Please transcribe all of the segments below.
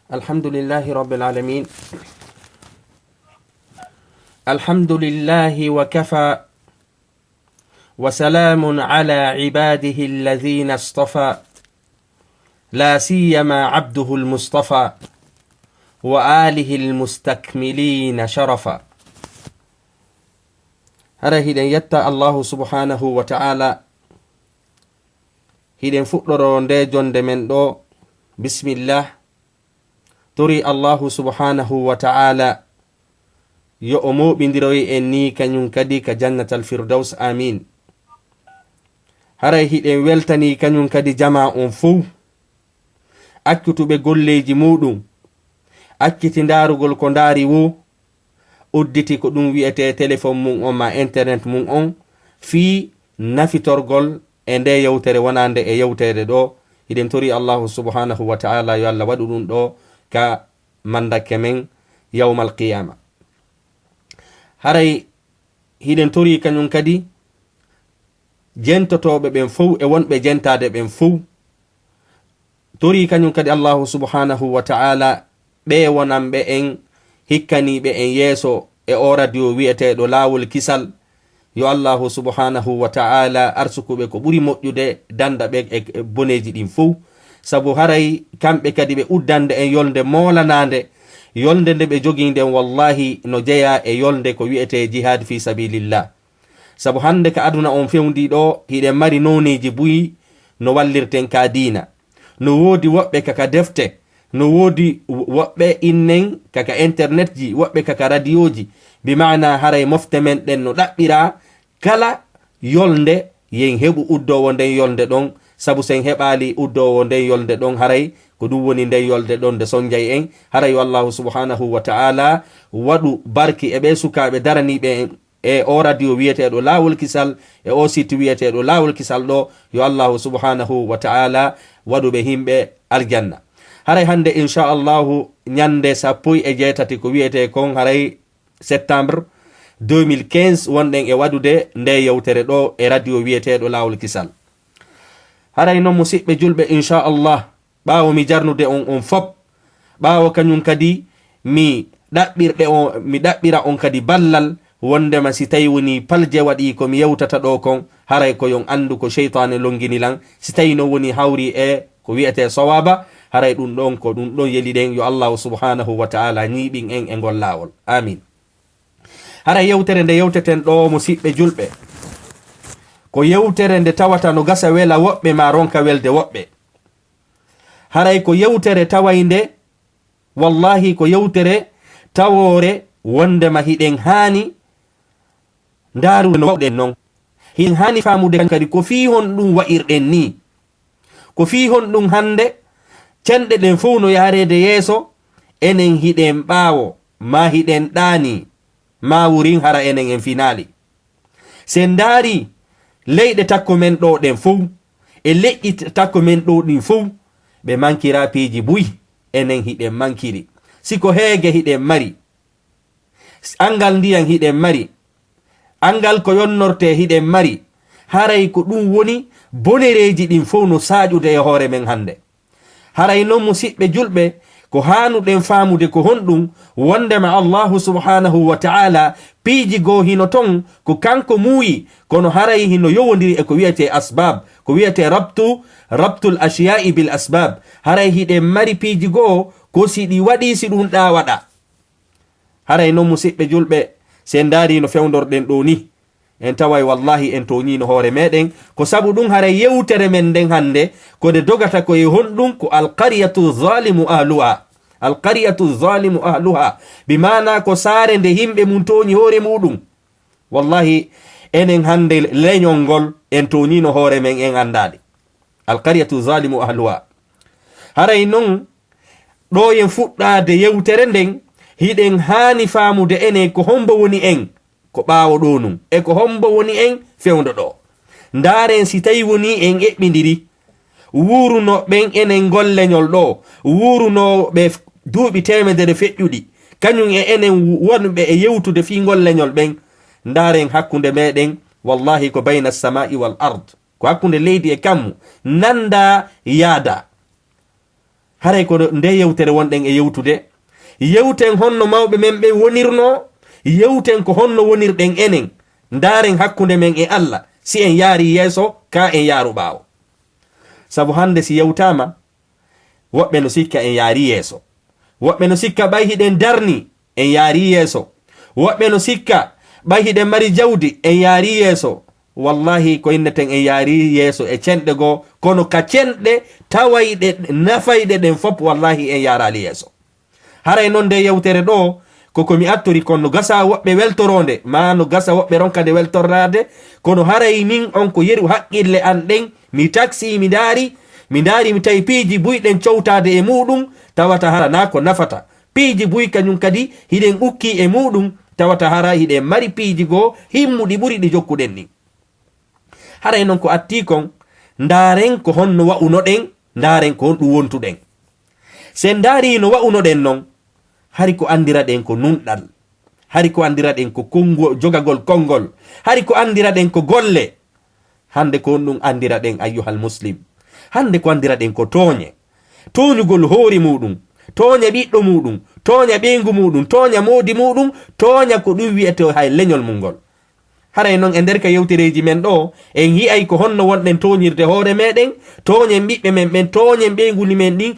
الحمد لله رب العالمين. الحمد لله وكفى، وسلام على عباده الذين اصطفى، لا سيما عبده المصطفى وآله المستكملين شرفا. هذا هدن يتا الله سبحانه وتعالى هدن فؤرون دي جون من دو. بسم الله تري الله سبحانه وتعالى يؤمو بندروي اني كنون كدي كجنة الفردوس آمين. هذا هدن weltani كنون كدي جماع فو akkitube golleji muɗum, akkiti ndarugol ko ndari wo, udditi ko ɗum wi'ete téléphone mum on ma internet mum on, fi nafitorgol e nde yewtere wonande e yewtere ɗo. hiɗen tori allahu subhanahu wa ta'ala yo Allah waɗu ɗum ɗo ka mandake men yawmal qiyama. haray hiɗen tori kañum kadi jentotoɓe ɓen fow e wonɓe jentade ɓen fow. tori kañum kadi allahu subhanahu wa ta'ala ɓe wonanɓe en hikkaniɓe en yeeso e o radio wi'eteɗo lawol kisal. yo allahu subhanahu wa ta'ala arsukuɓe ko ɓuri moƴƴude danda ɓe e boneji ɗin fou. sabu haray kamɓe kadi ɓe uddande en yolde molanande, yolde nde ɓe joginden wallahi no jeeya e yolde ko wi'ete jihad fi sabilillah. sabu hande ka aduna on fewndi ɗo hiɗen mari noneji buyi no wallirten ka dina. no woodi woɓɓe kaka defte, no woodi woɓɓe innen kaka internet ji, woɓɓe kaka radio ji. bimana haray mofte men ɗen no ɗaɓɓira kala yolde yen heɓu uddowo nden yolde ɗon. sabu sen heɓali uddowo nden yolde ɗon haray ko ɗum woni nden yolde ɗon nde sonjay en. haray wallahu subhanahu wa ta'ala waɗu barki e ɓe sukaɓe daraniɓe e o radio wiyeteɗo lawol kisal, e o site wiyeteɗo lawol kisal ɗo. yo allahu subhanahu wa ta'ala waɗuɓe himɓe aljanna. haray hande inchallahu ñande 17 ko wiyete kon haray septembre 2015 wonɗen e waɗude nde yewtere ɗo e radio wiyeteɗo lawol kisal. haray noon musidɓe julɓe inchallah ɓawo mi jarnude on fop, ɓawo kañum kadi mi ɗaɓɓira on kadi ballal wondema si tawi woni palje waɗi komi yewtata ɗo kon, haray ko yon andu ko cheytane longinilan. si tawi no woni hawri e ko wiyete sawaba, haray ɗum ɗon ko ɗum ɗon yeliɗen. yo allahu subhanahu wa ta'ala ñiɓin en e ngol lawol, amin. haray yewtere nde yewteten ɗo musidɓe julɓe ko yewtere nde tawata no gasa wela woɓɓe ma ronka welde woɓɓe. haray ko yewtere tawaynde wallahi ko yewtere tawore wondema hiɗen hani ndarude no wawɗen noon. hiɗen hani famude kadi ko fi hon ɗum wa'irɗen ni, ko fi hon ɗum hande cenɗe ɗen fof no yarede yeeso enen hiɗen ɓaawo ma hiɗen ɗaani ma wurin hara enen en finali. sen ndaari leyɗe takko men ɗo ɗen fof e leƴƴi takko men ɗo ɗin fof ɓe mankira piiji buyi, enen hiɗen mankiri. siko heege hiɗen mari, angal ndiyan hiɗen mari, angal ko yonnorte hiɗen mari. haray ko ɗum woni bonereji ɗin fof no saƴude e hoore men hande. haray noon musidɓe julɓe ko hanuɗen famude ko honɗum wondema allahu subhanahu wa ta'ala piiji goo hino ton ko kanko muuyi, kono haray hino yowodiri e ko wiyete asbab, ko wiyete rabtul ashiya'i bil asbab. haray hiɗen mari piiji goo ko siɗi waɗi si ɗum ɗa waɗa. haray noon musidɓe julɓe sen daari no fewdorɗen ɗo ni en taway wallahi en toñino hoore meɗen. ko sabu ɗum haray yewtere men nden hande kode dogata koye honɗum ko alqaryatu zalimu ahluha. alqaryatu zalimu ahluha bimana ko saare nde himɓe mum toñi hoore muɗum. wallahi enen hande leñol ngol en toñino hoore men en andade. alqaryatu zalimu ahluha. haray noon ɗo en fuɗɗade yewtere nden hiɗen hani famude ene ko hombo woni en ko ɓaawo ɗo num, e ko hombo woni en fewndo ɗo. ndaren si tawi woni en eɓɓidiri wuruno ɓen enen golleñol ɗo, wuruno ɓe duuɓi temedere feƴƴuɗi kañum e enen wonɓe e yewtude fi golleñol ɓen. ndaren hakkunde meɗen wallahi ko bayna samai wal ard, ko hakkunde leydi e kammu nanda yaada. haray ko nde yewtere wonɗen e yewtude yewten honno mawɓe men ɓe wonirno yewten ko honno wonirɗen enen ndaren hakkunde men e Allah si en yaari yeeso ka en yaaru ɓaawo sabu hande si yewtama woɓɓe no sikka en yaari yeeso woɓɓe no sikka ɓay hiɗen darni en yaari yeeso woɓɓe no sikka ɓay hiɗen mari jawdi en yaari yeeso wallahi ko inneten en yaari yeeso e cenɗe goo kono ka cenɗe tawayɗe nafayɗe ɗen fop wallahi en yaarali yeeso haray noon nde yewtere ɗo koko mi attori kono gasa woɓɓe weltoronde ma no gasa woɓɓe ronkade weltorrade kono haray min on ko yeru haqqille an ɗen mi taksi mi daari mi tawi piiji buyɗen cowtade e muɗum tawata hara na ko nafata piiji buy kañum kadi hiɗen ukki e muɗum tawata hara hiɗen mari piiji goo himmuɗi ɓuri ɗi jokkuɗen ni haray noon ko atti kon ndaren ko honno wa'unoɗen ndaren ko honɗum wontuɗen sen daari no wa'unoɗen noon hari ko andiraɗen ko nunɗal hari ko andiraɗen ko jogagol konngol hari ko andiraɗen ko golle hande ko honɗum andiraɗen ayyuhal muslim hande ko andiraɗen ko tooñe toñugol hoori muɗum tooña ɓiɗɗo muɗum tooña ɓeygu muɗum tooña moodi muɗum tooña ko ɗum wiyete hay leñol mum ngol haray noon e nder ka yewtereji men ɗo en yi'ay ko honno wonɗen toñirde hoore meɗen tooñen ɓiɓɓe men ɓen tooñen ɓeyguni men ɗin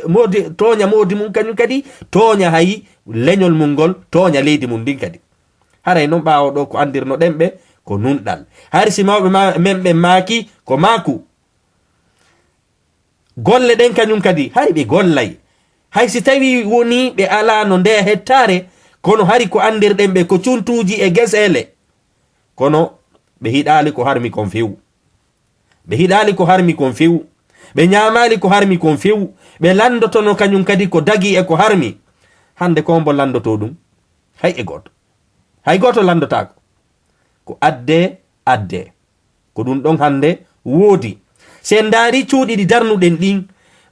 modi tooña moodi mum kañum kadi tooña hay leñol mum ngol tooña leydi mum ndin kadi haray noon ɓawo ɗo ko andirno ɗen ɓe ko nunɗal hay si mawɓe men ɓe maaki ko maaku golle ɗen kañum kadi hay ɓe gollay hay si tawi woni ɓe ala no nde hettare kono hari ko andirɗen ɓe ko cuntuji e gesele kono ɓe hiɗali ko harmi kon few ɓe hiɗali ko harmi kon few ɓe ñamali ko harmi kon few ɓe landotono kañum kadi ko dagi e ko harmi hande kombo landoto ɗum hay goto landotako ko adde ko ɗum ɗon hande woodi sen daari cuuɗi ɗi darnuɗen ɗin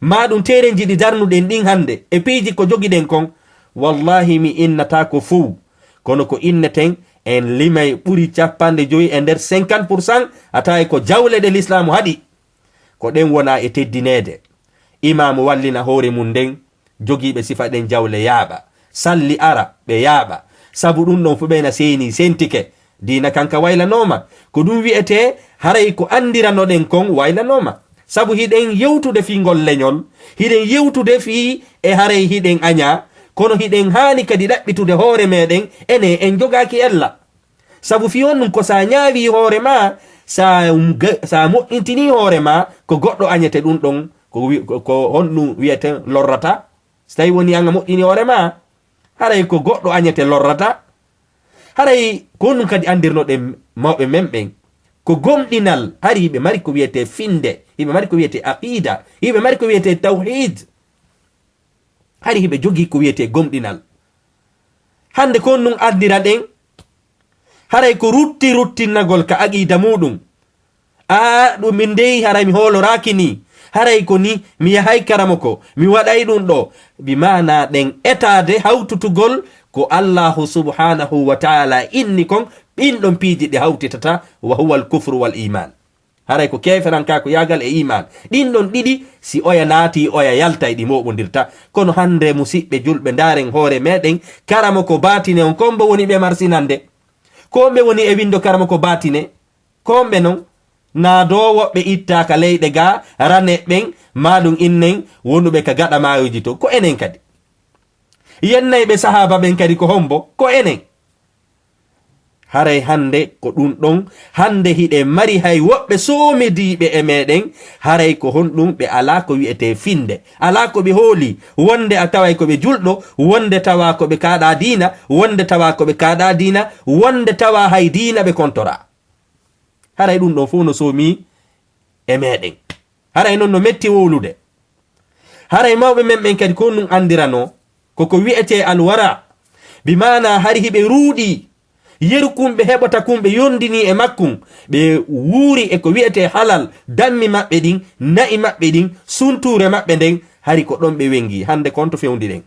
ma ɗum terenji ɗi darnuɗen ɗin hande e piiji ko jogiɗen kon wallahi mi innata ko fuu kono ko inneten en limay ɓuri 50% e nder 50% a tawi ko jawle ɗe l'islamu haɗi ko ɗen wona e teddinede imamu wallina hoore mum nden jogiiɓe sifa ɗen jawle yaaɓa salli ara ɓe yaaɓa sabu ɗum ɗon fu ɓeyna seeni sentike dina kanka waylanoma ko ɗum wi'ete haray ko andiranoɗen kon waylanoma sabu hiɗen yewtude fi ngol leñol hiɗen yewtude fi e haray hiɗen aña kono hiɗen haani kadi ɗaɓɓitude hoore meɗen ene en jogaki ella sabu fi on ɗum ko sa ñaawi hoore ma sa moƴƴintini hoore ma ko goɗɗo añete ɗum ɗon ko honɗum wiyete lorrata so tawi woni anga moƴƴini hoore ma haray ko goɗɗo añete lorrata haray ko honɗum kadi andirnoɗen mawɓe men ɓen ko gomɗinal hari hiɓe mari ko wiyete finde hiɓe mari ko wiyete aqida hiɓe mari ko wiyete tawhid hari hiɓe jogi ko wiyete gomɗinal hande ko honɗum andira ɗen haray ko ruttinnagol ka aqida muɗum ɗum min ndeyi haray mi hooloraki ni haray ko ni mi yahay karamo ko mi waɗay ɗum ɗo bi mana ɗen etade hawtutugol ko allahu subhanahu wa taala inni kon ɓinɗon piiji ɗi hawtitata wa huwa al kufru wal iman haray ko keferanka ko yagal e iman ɗinɗon ɗiɗi si oya naati oya yaltay ɗi moɓodirta kono hande musidɓe julɓe ndaren hoore meɗen karamo ko batine on kombo woni ɓe marsinande komɓe woni e windo karamo ko batine komɓe non na do woɓɓe ittaka leyɗe ga rane ɓen maɗum innen wonuɓe ka gaɗa mayoji to ko enen kadi yennayɓe sahaba ɓen kadi ko hombo ko enen haray hande ko ɗum ɗon hande hiɗe mari hay woɓɓe somidiɓe e meɗen haray ko honɗum ɓe ala ko wi'ete finde ala ko ɓe hooli wonde a taway koɓe julɗo wonde tawa koɓe kaɗa dina wonde tawa koɓe kaɗa dina wonde tawa hay dina ɓe kontora haray ɗum ɗon fu no somi e meɗen haray noon no metti wowlude haray mawɓe men ɓen kadi ko honɗum andirano koko wi'ete alwara bimana hari hiɓe ruuɗi yeru kumɓe heɓata kumɓe yondini e makkum ɓe wuuri e ko wi'ete halal dammi maɓɓe ɗin na'i maɓɓe ɗin sunture maɓɓe nden hari ko ɗon ɓe wengi hande konto fewndi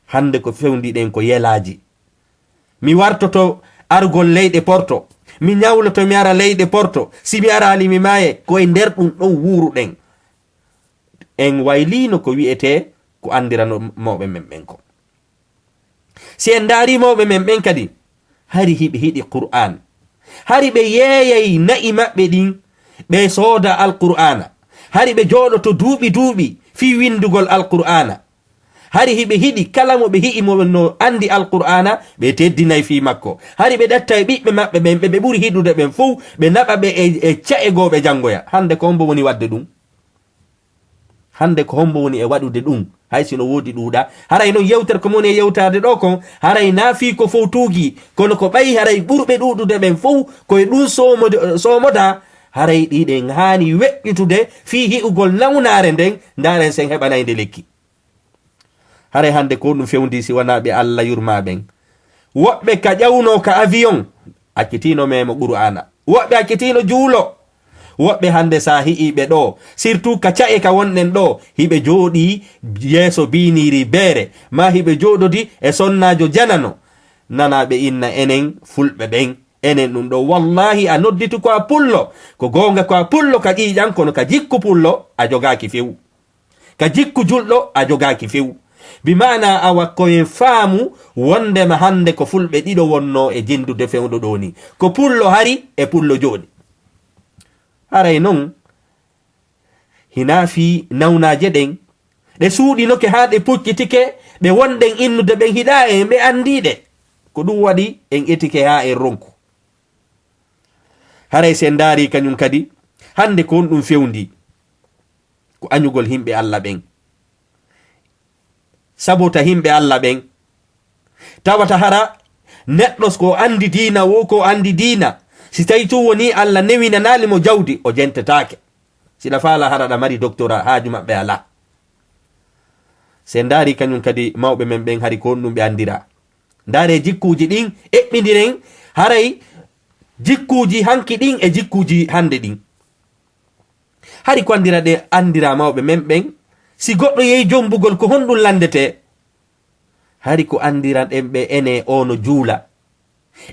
hande ko fewndi ɗen ko yelaji mi wartoto argol leyɗe porto mi ñawloto mi ara leyɗe porto si mi arali mi maaye koye nder ɗum ɗon wuuru ɗen en waylino ko wi'ete ko andirano mawɓe men ɓen ko. si en daari mawɓe men ɓen kadi hari hiɓe hiɗi qur'an, hari ɓe yeeyay na'i maɓɓe ɗin ɓe sooda alqur'ana, hari ɓe jooɗoto duuɓi fi windugol alqur'ana, hari hiɓe hiɗi kala mo ɓe hi'i mo no andi alqur'ana ɓe teddinay fi makko, hari ɓe ɗattay ɓiɓɓe maɓɓe ɓen ɓe ɓuri hiɗude ɓen fuu ɓe naɓa ɓe e ca'e goo ɓe janngoya. hande ko hombo woni wadde ɗum, hande ko hombo woni e waɗude ɗum, hay sino woodi ɗuuɗa. haray noon yewtere ko moni e yewtade ɗo kon haray naafi ko fof tuugi, kono ko ɓayi haray ɓurɓe ɗuɗude ɓen fof koye ɗum somoda, haray ɗiɗen haani weƴƴitude fi hi'ugol nawnare nden ndaren sen heɓanayde lekki. haray hande ko ɗum fewndi si wona ɓe Allah yurmaɓen, woɓɓe ka ƴawno ka avion accitino memo qur'ana, woɓɓe accitino juulo, woɓɓe hande sa hi'iɓe ɗo surtout ka ca'e ka wonɗen ɗo hiɓe jooɗi yeeso biniri beere, ma hiɓe jooɗodi e sonnajo janano, nanaɓe inna enen fulɓe ɓen enen ɗum ɗo wallahi a nodditu ko a pullo, ko gonga ko a pullo ka ƴiƴan, kono ka jikku pullo a jogaki few, ka jikku julɗo a jogaki few. bimana awa koyen faamu wondema hande ko fulɓe ɗiɗo wonno e jindude fewɗo ɗo ni, ko pullo hari e pullo jooɗi. haray noon hinaafi nawnaje ɗen ɗe suuɗinoke haa ɗe puccitike, ɓe wonɗen innude ɓen hiɗa en ɓe andiɗe, ko ɗum waɗi en etike haa en ronku. haray sen daari kañum kadi hande ko on ɗum fewndi ko añugol himɓe Allah ɓen, sabota himɓe Allah ɓen tawata hara neɗɗo ko andi diina wo ko andi diina, si tawi tu woni Allah newinanali mo jawdi o jentetake, siɗa faala haraɗa mari doctorat haaju maɓɓe ala. sen daari kañum kadi mawɓe men ɓen hari ko ɗum ɓe andira, ndaare jikkuji ɗin eɓɓidiren, haray jikkuji hanki ɗin e jikkuji hande ɗin, hari ko andira ɗe andira mawɓe men ɓen. si goɗɗo yehi jombugol ko honɗum landete, hari ko andira ɗen ɓe ene o no juula,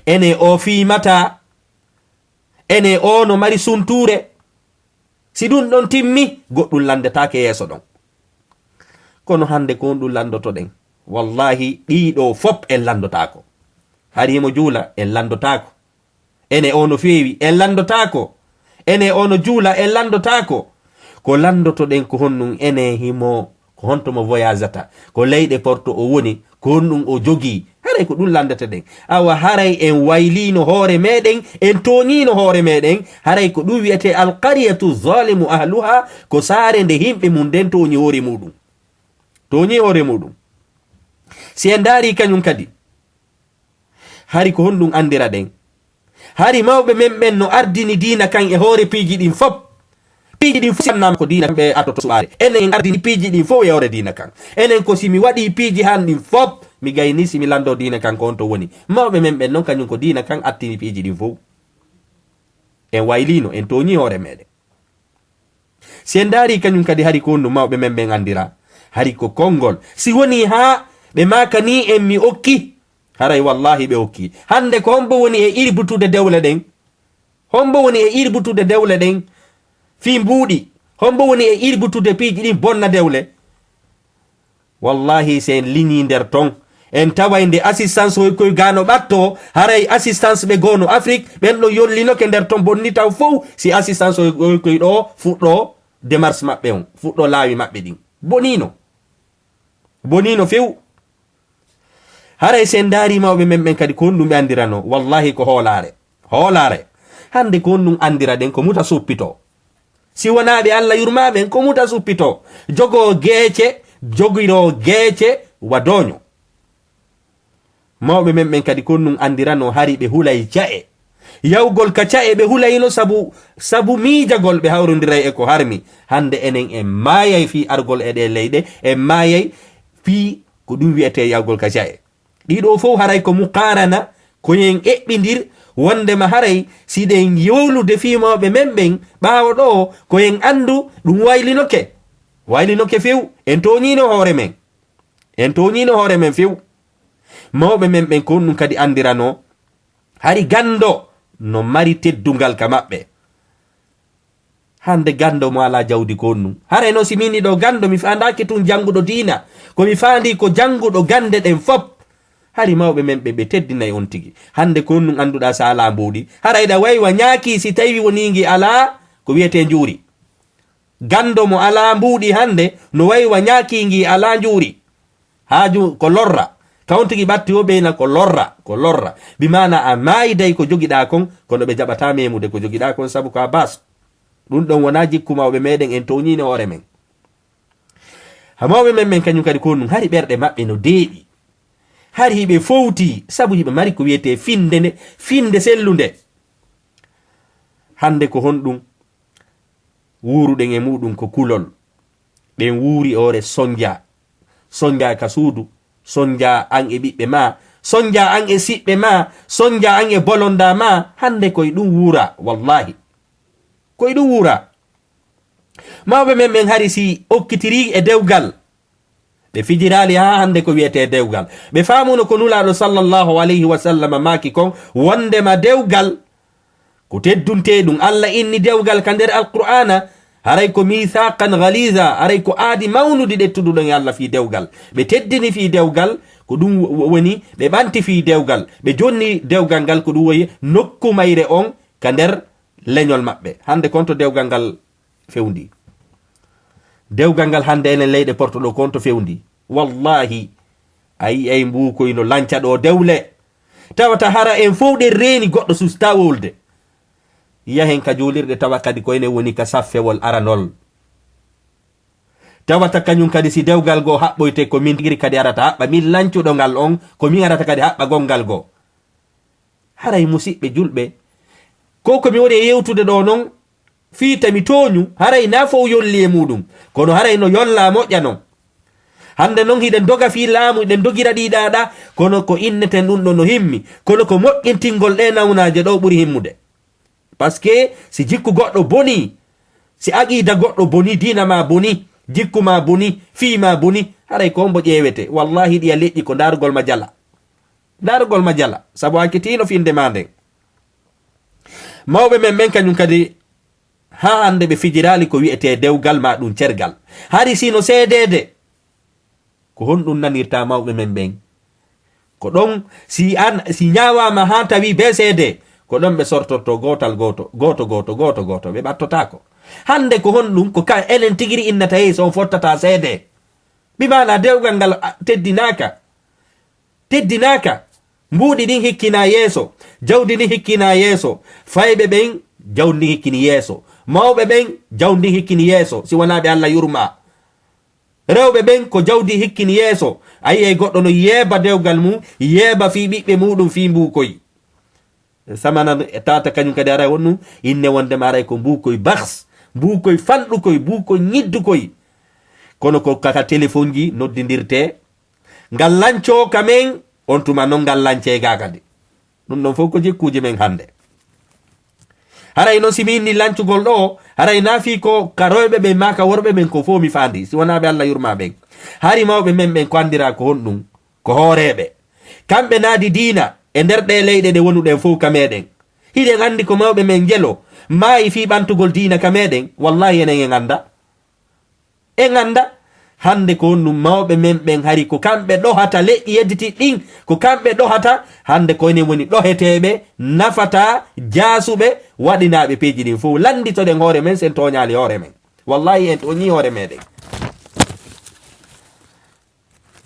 ene o fiimata, ene o no mari sunture, si ɗum ɗon timmi goɗɗum landetake yeeso ɗon. kono hande ko ɗum landoto ɗen wallahi ɗiɗo fop en landotako, hari mo juula en landotako, ene o no feewi en landotako, ene o no juula en landotako, ko landoto ɗen ko honɗum ene himo ko hontomo voyageata, ko leyɗe porto o woni, ko honɗum o jogii, haray ko ɗum landata ɗen. awa haray en waylino hoore meɗen, en toñino hoore meɗen, haray ko ɗum wiyete alqaryatu zalimu ahluha, ko saare nde himɓe mum nden toñi hoore muɗum, toñi hoore muɗum. si en daari kañum kadi hari ko honɗum andira ɗen, hari mawɓe men ɓen no ardini diina kan e hoore piiji ɗin fop, piiji ɗin fof sannama ko diina ɓe atoto suɓaare, enen en ardini piiji ɗin fof e hoore diina kan, enen ko simi waɗi piiji han ɗin fop mi gayni simi lando diina kan ko on to woni. mawɓe men ɓen noon kañum ko diina kan attini piiji ɗin fof, en waylino en toñi hoore meɗen. si en daari kañum kadi hari ko honɗum mawɓe men ɓen andira, hari ko konngol, si woni ha ɓe makani en mi okki, haray wallahi ɓe okki. hande ko hombo woni e irbutude dewle ɗen, hombo woni e irbutude dewle ɗen fi mbuuɗi, hombo woni e irbutude piiji ɗin bonna dewle. wallahi sen liñi nder ton en taway nde assistance koye gano ɓatto, haray assistance ɓe gono Afrique ɓen ɗo yollinoke nder ton bonni taw fof si assistance koye ɗo fuɗɗo démarche maɓɓe on, fuɗɗo laawi maɓɓe ɗin, bonino few. haray sen daari mawɓe men ɓen kadi ko honɗum ɓe andirano, wallahi ko hoolare. hande ko honɗum andira ɗen ko muta suppito, si wonaɓe Allah yurmaɓen ko muta suppito, jogiro geece wadoño. mawɓe men ɓen kadi ko honɗum andirano, hari ɓe hulay ca'e, yawgol ka ca'e ɓe hulayno sabu miijagol ɓe hawrodiray e ko harmi. hande enen en maayay fi argol e ɗe leyɗe, en maayay fi ko ɗum wiyete yawgol ka ca'e. ɗiɗo fof haray ko muqarana, koyen eɓɓidir, wondema haray siɗen yowlude fi mawɓe men ɓen ɓaawo ɗo koyen andu ɗum waylinoke few, en toñino hoore men few. mawɓe men ɓen ko ɗum kadi andirano, hari gando no mari teddungal ka maɓɓe, hande gando mo ala jawdi konnu hare no simini do gando mi fandaki tun jangudo dina ko mi fandi ko jangudo gande den fop hari mawbe men be teddinay on tigi hande konnu anduda sala mbodi hara ida waywa nyaaki si tawi woningi ala ko wiete njuri gando mo ala mbudi hande no waywa nyaaki ngi ala njuri haaju ko lorra kawntigi batti o beena ko lorra bimana a maayday ko jogida kon kono be jabata memude ko jogida kon sabu ko a bas dun don wona jikku mawbe meden en tonyine hore men hamawbe men kanyum kadi konnu hari berde mabbe no deedi hari hibe fowti sabu hibe mari ko wiete finde sellunde hande ko hondum wuuruden e mudum ko kulol ben wuuri ore sonja ka suudu sonja an e bibbe ma sonja an e sibbe ma sonja an e bolonda ma hande koy dum wuura wallahi koy dum wuura mawbe men hari si okkitiri e dewgal be fijirali ha hande ko wiete dewgal be famuno ko nulaado sallallahu alayhi wa sallam maki kon wonde ma dewgal ko teddunte dum Allah inni dewgal ka der alqur'ana haray ko mithaqan ghaliza haray ko aadi mawnudi dettudu don Allah fi dewgal be teddini fi dewgal ko dum woni be banti fi dewgal be jonni dewgal gal ko dum woyi nokku mayre on ka der leñol mabbe hande konto dewgal gal fewndi dewgal gal hande enen leyde porto konto fewndi wallahi ay mbuko ino lanca do dewle tawata hara en fowde reeni goddo susta wolde yahen ka julirde tawa kadi ko ene woni ka saffewol aranol tawata kanyum kadi si dewgal go habboyte ko min tigi kadi arata habba min lancudo ngal on ko min arata kadi habba gongal go haray musibbe julbe ko mi woni yewtude do non fiita mi toñu haray na fo yolli e mudum kono haray no yolla moƴƴa non hande non hiɗen doga fi laamu ɗen dogira ɗiɗaɗa kono ko inneten ɗum ɗo no himmi kono ko moƴƴintingol ɗe nawnaje ɗo ɓuri himmude par ce que si jikku goɗɗo boni si aqida goɗɗo boni dina ma boni jikku ma boni fi ma boni haray ko mbo ƴewete wallahi ɗiya leƴƴi ko darugol ma jala sabu hakkitino finde ma nden mawɓe men kañum kadi ha hande ɓe fijirali ko wi'ete dewgal ma ɗum cergal hari sino seedede ko honɗum nanirta mawɓe men ɓen ko ɗon si ñawama ha tawi be seede ko ɗon ɓe sortorto goto ɓe ɓattotako hande ko honɗum ko ka enen tigiri innata yeeso on fottata seede bimana dewgal ngal teddinaka mbuɗi ɗin hikkina yeeso jawdi ɗin hikkina yeeso fayɓe ɓen jawdi hikkini yeeso mawɓe ɓen jawdi hikkini yeeso si wonaɓe Allah yurma rewɓe ɓen ko jawdi hikkini yeeso ayi goɗɗo no yeeba dewgal mum yeeba fi ɓiɓɓe muɗum fi mbukoy samana tata kañum kadi ara wonnu inne wondema aray ko mbukoy bars mbukoy fanɗukoy mbukoy ñiddukoy kono ko kaka téléphone ji noddidirte ngal lanco kamen on tuma non ngal lance ga kadi ɗum ɗon fof ko jikkuji men hande haray noon simi inni lancugol ɗo haray naafi ko ka rewɓe ɓen ma ka worɓe ɓen ko fof mi fandi si wonaɓe Allah yurma ɓen hari mawɓe men ɓen ko andira ko honɗum ko hooreɓe kamɓe naadi diina e nder ɗe leyɗe ɗe wonuɗen fof ka meɗen hiɗen andi ko mawɓe men jelo maayi fi ɓantugol diina ka meɗen wallahi enen en anda hande ko honɗum mawɓe men ɓen hari ko kamɓe ɗohata leƴƴi yedditi ɗin ko kamɓe ɗohata hande ko enen woni ɗoheteɓe nafata jaasuɓe waɗinaɓe peeji ɗin fof landitoɗen hoore men sen toñali hoore men wallahi en toñi hoore meɗen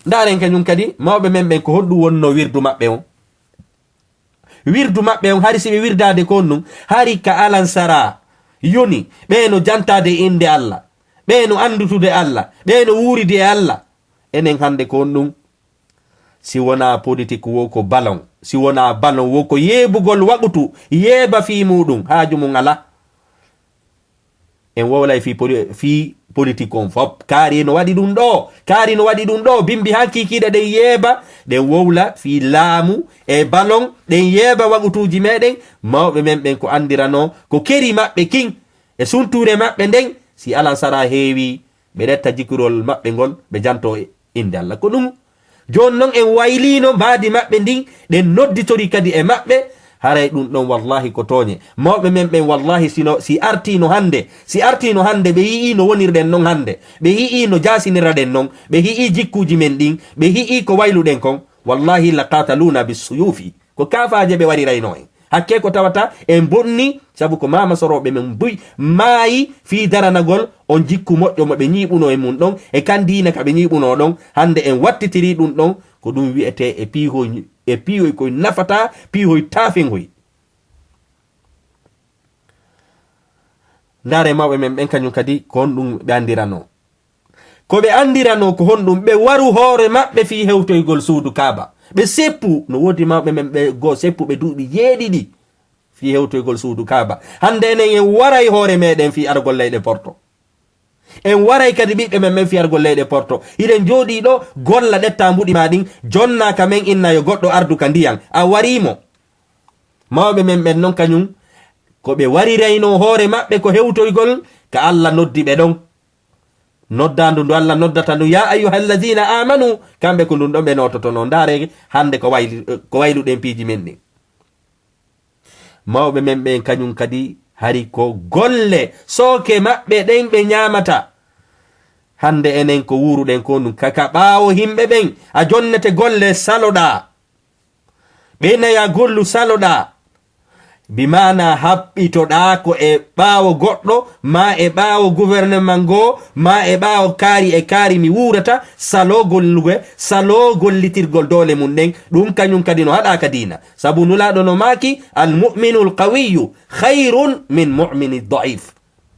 ndaren kañum kadi mawɓe men ɓen ko honɗum wonno wirdu maɓɓe on hari siɓe wirdade ko honɗum hari ka alansara yoni ɓeno jantade inde Allah ɓeno andutude Allah ɓeno wuuride e Allah enen hande ko honɗum si wona politique wo ko ballon si wona ballon wo ko yeebugol waɓutu yeeba fi muɗum haaju mum ala en wowlay fi politique on fop kaari no waɗi ɗum ɗo bimbi ha kikiɗe ɗen yeeba ɗen wowla fi laamu e ballon ɗen yeeba waɓutuji meɗen mawɓe men ɓen ko andirano ko keri maɓɓe king e sunture maɓɓe nden si alansara heewi ɓe retta jikirol maɓɓe ngol ɓe janto inde Allah ko ɗum joni noon en waylino mbaadi maɓɓe ndin ɗen nodditori kadi e maɓɓe haray ɗum ɗon wallahi ko toñe. Mawɓe men ɓen wallahi si artino hande ɓe yi'i no wonirɗen non hande, ɓe yi'i no jasiniraɗen non, ɓe yi'i jikkuji men ɗin, ɓe yi'i ko wayluɗen kon, wallahi la qataluna bisuyufi, ko kafaje ɓe warirayno en. Hakke ko tawata en bonni sabu ko mama soroɓe men buy maayi fi daranagol on jikku moƴƴo mo ɓe ñiɓuno e mum ɗon, e kan dina ka ɓe ñiɓuno ɗon. Hande en wattitiri ɗum ɗon ko ɗum wi'ete e piihoy koye nafata, piihoy taafingoy. Ndare mawɓe men ɓen kañum kadi ko honɗum ɓe andirano. Ko ɓe andirano ko honɗum, ɓe waru hoore maɓɓe fi hewtoygol suudu Kaaba. Ɓe seppu, no wodi mawɓe men ɓe go seppuɓe duuɓi 7 fi hewtoygol suudu Kaaba. Hande enen en waray hoore meɗen fi argol leyɗe Porto, en waray kadi ɓiɓɓe men men fi argol leyɗe Porto. Iɗen jooɗi ɗo golla ɗetta mbuɗi ma ɗin, jonna ka men inna yo goɗɗo ardu ka ndiyan, a warimo. Mawɓe men ɓen non kañum ko ɓe warirayno hoore maɓɓe ko hewtoygol ka Allah noddi ɓe ɗon. Noddandu ndu Allah noddata ndu ya ayyuhalladhina amanu, kamɓe ko ndun ɗon ɓe nototono. Ndaare hande ko wayluɗen piiji men ɗin. Mawɓe men ɓen kañum kadi hari ko golle sooke maɓɓe ɗen ɓe ñamata. Hande enen ko wuruɗen ko ɗum kaka ɓaawo himɓe ɓen a jonnete golle saloɗa, ɓenaya gollu saloɗa, bimana haɓɓitoɗa ko e ɓaawo goɗɗo, ma e ɓaawo gouvernement ngo, ma e ɓaawo kaari mi wurata, salo gollitirgol dole mum ɗen. ɗum kañum kadi no haɗaka dina, sabu nulaɗo no maaki almuminu lqawiyu hayrun min mumini daif.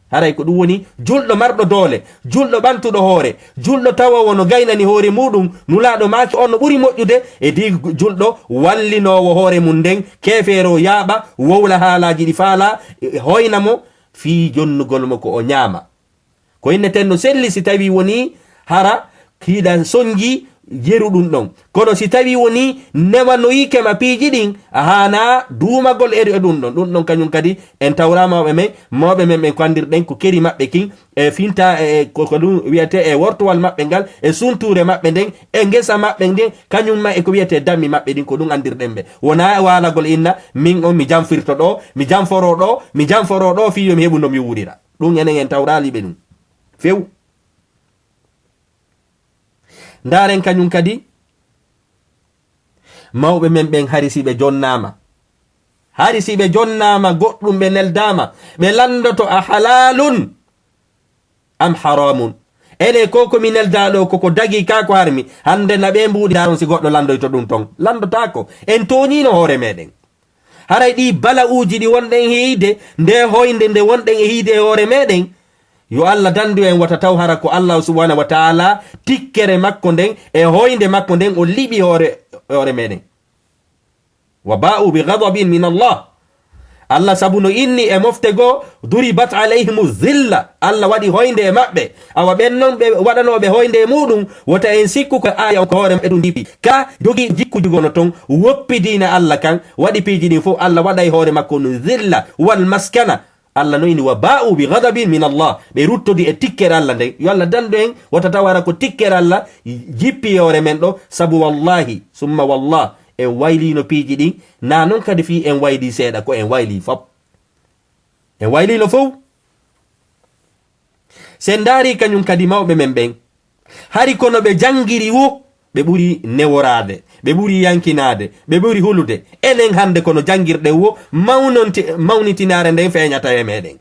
haray ko ɗum woni julɗo marɗo doole, julɗo ɓantuɗo hoore, julɗo tawowo no gaynani hoore muɗum, nulaɗo maaki on no ɓuri moƴƴude e di julɗo wallinowo hoore mum nden kefeero yaaɓa wowla haalaji ɗi faala hoynamo fi jonnugol mo ko o ñaama. ko inneten no selli si tawi woni hara hiiɗa soñji yeru ɗum ɗon, kono si tawi woni newanoyike ma piiji ɗin a hana duumagol e ɗum ɗon kañum kadi en tawra mawɓe men ɓen ko andirɗen ko keri maɓɓe kin e finta ko ɗum wiyete e wortowal maɓɓe ngal e sunture maɓɓe nden e ngesa maɓɓe nden kañum ma e ko wiyete dammi maɓɓe ɗin ko ɗum andirɗen ɓe. wona walagol inna min on mi jamfirto ɗo, mi jamforo ɗo fi yo mi heɓu no mi wurira. ɗum enen en tawraliɓe ɗum few. Ndaren kañum kadi mawɓe men ɓen hari si ɓe jonnama goɗɗum ɓe neldama ɓe landoto a halalun am haramun. ene ko komi neldaɗo koko dagi ka ko harmi, hande na ɓe mbuɗi daron si goɗɗo landoyto ɗum ton, landotako. en toñino hoore meɗen. haray ɗi bala uji ɗi wonɗen hiide nde hoynde nde wonɗen e hiide e hoore meɗen, yo Allah dandu en wata taw hara ko Allah subhanahu wa ta'ala tikkere makko nden e hoynde makko nden o liɓi hoore meɗen. wa ba'u bi ghadabin min Allah sabu no inni e mofte goo duribat alayhimu zilla, Allah waɗi hoynde e maɓɓe. awa ɓen noon ɓe waɗanoɓe hoynde e muɗum wota en sikku ko aya ko hoore maɓɓe ɗum dipi ka jogi jikku jugono ton woppi diina Allah kan waɗi piiji ɗin fof Allah waɗa e hoore makko no zilla wal maskana. Allah no ini wa ba'u bi ghadabin min Allah, ɓe ruttodi e tikkere Allah nden. yo Allah dandu en wata tawara ko tikkere Allah jippi hoore men ɗo, sabu wallahi summa wallah en waylino piiji ɗin na non kadi fi en wayli seeɗa, ko en wayli fop, en waylino fof. sen daari kañum kadi mawɓe men ɓen hari kono ɓe jangiri wo ɓe ɓuri neworade, ɓe ɓuri yankinade, ɓe ɓuri hulude. enen hande kono jangirɗe wo mawnitinare nden feeñata e meɗen.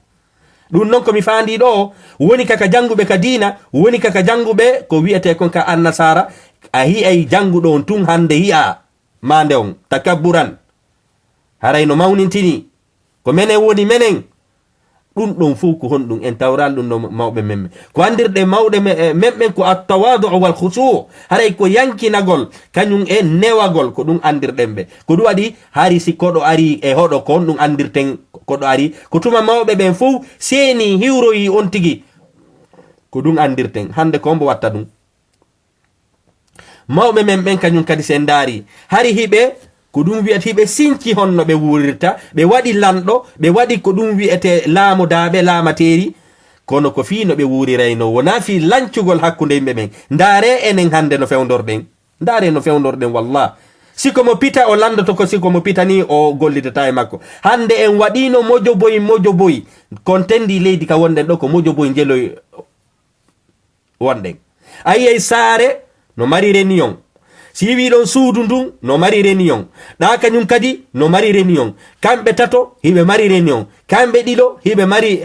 ɗum noon komi faandi ɗo woni kaka janguɓe ka diina, woni kaka janguɓe ko wiyete kon ka annasara. a hi'ay janguɗo on tun hande hi'a mande on takabburan, haray no mawnintini ko menen woni menen. ɗum ɗon fof ko honɗum en tawral ɗum no mawɓe men ko andirɗe mawɗe men ko attawadu wal khusu', haray ko yankinagol kañum e newagol ko ɗum andirɗen ɓe. ko ɗum waɗi hari si koɗo ari e hoɗo kon ɗum andirten koɗo ari ko tuma mawɓe ɓen fof seeni hiwroyi on tigi ko ɗum andirten. hande ko mbo watta ɗum mawɓe men ɓen kañum kadi sen daari hari hiɓe ko ɗum wiyete ɓe sinci honno ɓe wurirta, ɓe waɗi lanɗo, ɓe waɗi ko ɗum wiyete laamodaɓe laamateri, kono ko fi no ɓe wurirayno wona fi lancugol hakkunde yimɓe ɓen. ndaare enen hande no fewdorɗen wallah, siko mo pita o landoto ko siko mo pita ni o gollidata e makko. Hande en waɗino mojo boyi kontendi leydi ka wonden ɗo ko mojo boyi jeloy wonɗen. Ayiyey saare no mari réunion, si wi ɗon suudu ndun no mari réunion, ɗa kañum kadi no mari réunion, kamɓe tato hiɓe mari réunion, kamɓe ɗiɗo hiɓe mari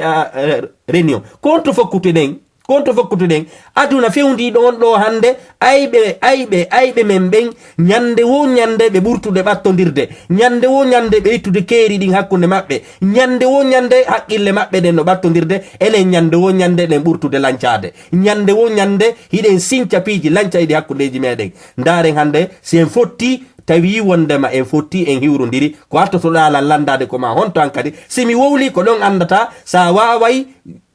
réunion. Konto fokkutuɗen aduna fewndi ɗon ɗo hande ayɓe men ɓen ñande wo ñande ɓe ɓurtude ɓattodirde, ñande wo ñande ɓe ittude keeri ɗin hakkunde maɓɓe, ñande wo ñande haqqille maɓɓe ɗen no ɓattodirde, enen ñande wo ñande ɗen ɓurtude lancade, ñande wo ñande hiɗen sinca piiji lancayɗi hakkundeji meɗen. Ndaren hande si en fotti tawi wondema en fotti en hiwrodiri ko artotoɗa lan landade koma honto an kadi simi wowli ko ɗon andata sa waway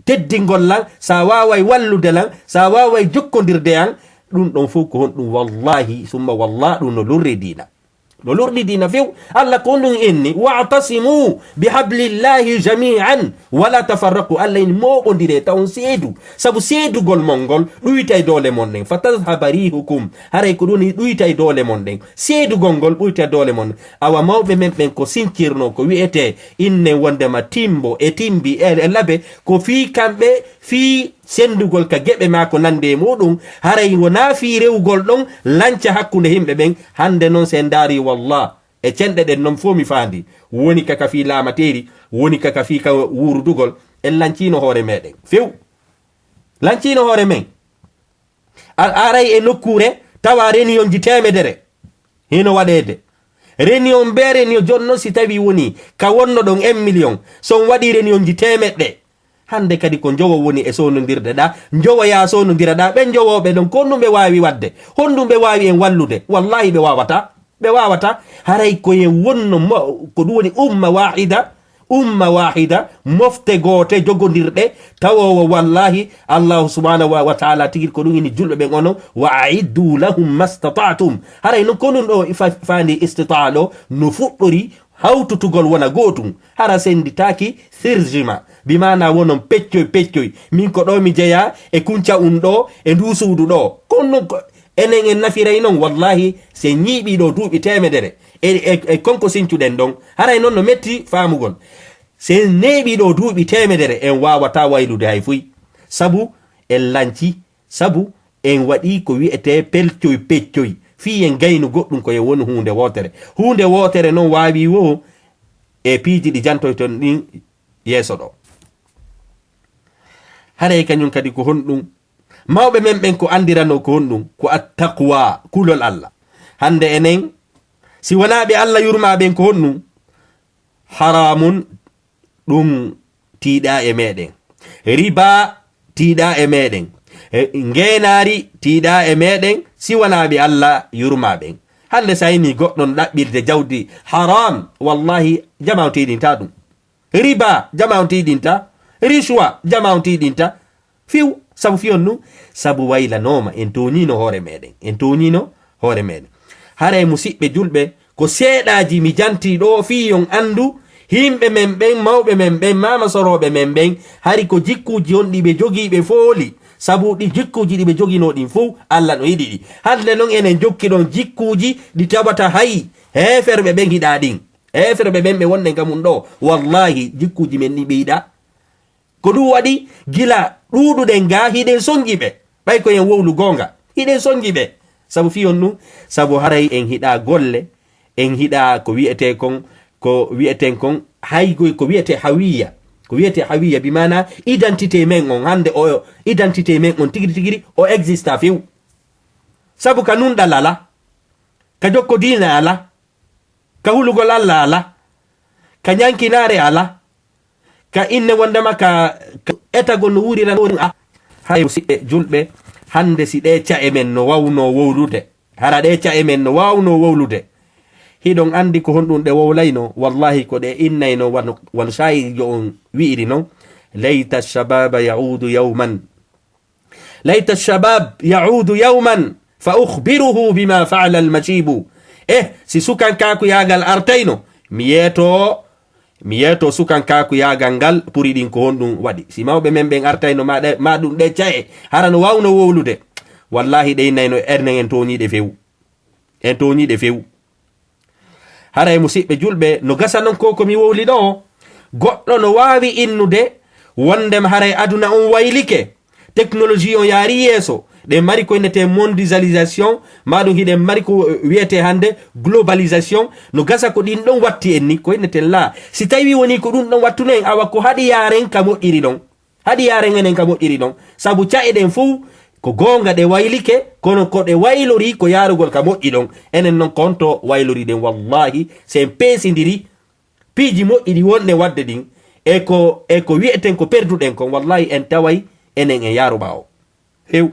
teddingol lan, sa waway wallude lan, sa waway jokkodirde an, ɗum ɗon fof ko honɗum wallahi summa wallah ɗum no lorri dina few. Allah ko ɗum inni wa'tasimu bihablillahi jami'an wala tafarraqu, Allah en moɓodire tawon seedu, sabu seedugol mon ngol ɗuytay dole mon ɗen, fatadhhaba rihukum, haray ko ɗum ɗuytay dole mon ɗen, seedugol ngol ɓuytay dole mon. Awa mawɓe men ɓen ko sincirno ko wi'ete inne wondema timbo e timbi e labe ko fi kamɓe fi sendugol ka geɓe ma ko nande muɗum, haray wona fi rewgol ɗon lanca hakkunde himɓe ɓen. Hande noon sen daari wallah e cenɗe ɗen noon fo mi faandi, woni kaka fi laamateri, woni kaka fi ka wurdugol, en lancino hoore meɗen few, lancino hoore men. Aray e nokkure tawa réunion ji temedere hino waɗede, réunion be réunion jonno si tawi woni ka wonno ɗon 1 million, son waɗi réunion ji temeɗɗe. Hande kadi ko jowo woni e sonodirde ɗa, jowoya sonodira ɗa, ɓe jowoɓe ɗon ko ɗum ɓe wawi wadde, honɗum ɓe wawi en wallude, wallahi ɓe wawata. Haray koyen wonno ko ɗum woni umma wahida mofte goote jogodirɗe tawowo wallahi allahu subhanahu wa ta'ala tigui ko ɗum ini julɓe ɓen onon wa aiddu lahum mastata'tum. Haray non ko ɗum ɗo fandi istita'a ɗo no fuɗɗori hawtutugol wona gotum, hara senditaki thirjima bimana wonon peccoy min ko ɗo mi jeeya e kunca un ɗo e ndu suudu ɗo, kono enen en nafiray noon wallahi se ñiiɓi ɗo duuɓi temedere e konko sincuɗen ɗon. Haray noon no metti famugol, se neeɓi ɗo duuɓi temedere en wawata waylude hay fuy, sabu en lanci, sabu en waɗi ko wi'ete peccoy fi en gaynu goɗɗum koye woni hunde wotere noon wawi wo e piiji ɗi jantoyton ɗin yeeso ɗo. Haray kañum kadi ko honɗum mawɓe men ɓen ko andirano ko honɗum ko attaqwa, kulol Allah. Hande enen si wonaɓe Allah yurmaɓen ko honɗum haramun ɗum tiiɗa e meɗen, riba tiiɗa e meɗen, ngenari tiiɗa e meɗen si wonaɓe Allah yurmaɓen. Hande sa yini goɗɗon ɗaɓɓirde jawdi haram, wallahi jama on tiɗinta ɗum, riba jama on tiɗinta, rishwa jama on tiɗinta fiw, sabu fiyon nu sabu waylanoma en toñino hoore meɗen. Haray musidɓe julɓe ko seeɗaji mi janti ɗo fiyon andu himɓe men ɓen, mawɓe men ɓen, mama soroɓe men ɓen, hari ko jikkuji on ɗi ɓe jogiiɓe fooli, sabu ɗi jikkuji ɗi ɓe joginoɗin fof Allah no yiɗi ɗi. Hande noon enen jokki ɗon jikkuji ɗi tawata hay heferɓe ɓen hiɗa ɗin, heferɓe ɓen ɓe wonɗen kamum ɗo wallahi jikkuji men ɗi ɓe yiɗa. Ko ɗum waɗi gila ɗuɗuɗen ga hiɗen sonjiɓe, ɓay ko en wowlu gonga hiɗen sonjiɓe, sabu fiyon nu sabu haray en hiɗa golle, en hiɗa ko wiyeten kon haygoy ko wiyete hawiya bimana identité men on. Hande o identité men on tigiri o exista few, sabu ka nunɗal ala, ka jokko dina ala, ka hulugol Allah ala, ka ñankinare ala, ka inne wondema ka etagol no wuriran a. Hay musidɓe julɓe, hande si ɗe ca'e men no wawno wowlude, hara ɗe ca'e men no wawno wowlude, hiɗon andi ko honɗum ɗe wowlayno, wallahi ko ɗe innayno won shayjo on wi'iri noon, layta shababa yaudu yawman fa ukhbiruhu bima fa'ala almajibu. Si sukankaku yagal artayno mi yeeto sukankaku yagal ngal puri ɗin ko honɗum waɗi. Si mawɓe men ɓen artayno ma ɗum ɗe ca'e hara no wawno wowlude, wallahi ɗe innayno erne en toñiɗe few. haray musidɓe julɓe no gasa non ko komi wowli ɗo, goɗɗo no wawi innude wondema haray aduna on waylike, technologie on yaari yeeso, ɗe mari ko innete mondialisation, maɗum hiɗen mari ko wiyete hande globalisation. No gasa ko ɗin ɗon watti en ni ko innete la, si tawi woni ko ɗum ɗon wattuno en, awa ko haɗi yaren ka moƴƴiri ɗon, haɗi yaren enen ka moƴƴiri ɗon, saabu cae ɗen fuu ko gonga ɗe waylike, kono ko ɗe waylori ko yarugol ka moƴƴi ɗon. Enen noon konto waylori ɗen wallahi sen peesidiri piiji moƴƴiɗi wonɗe wadde ɗin e ko wiyeten ko perduɗen kon, wallahi en taway enen en yaaru ɓawo hew,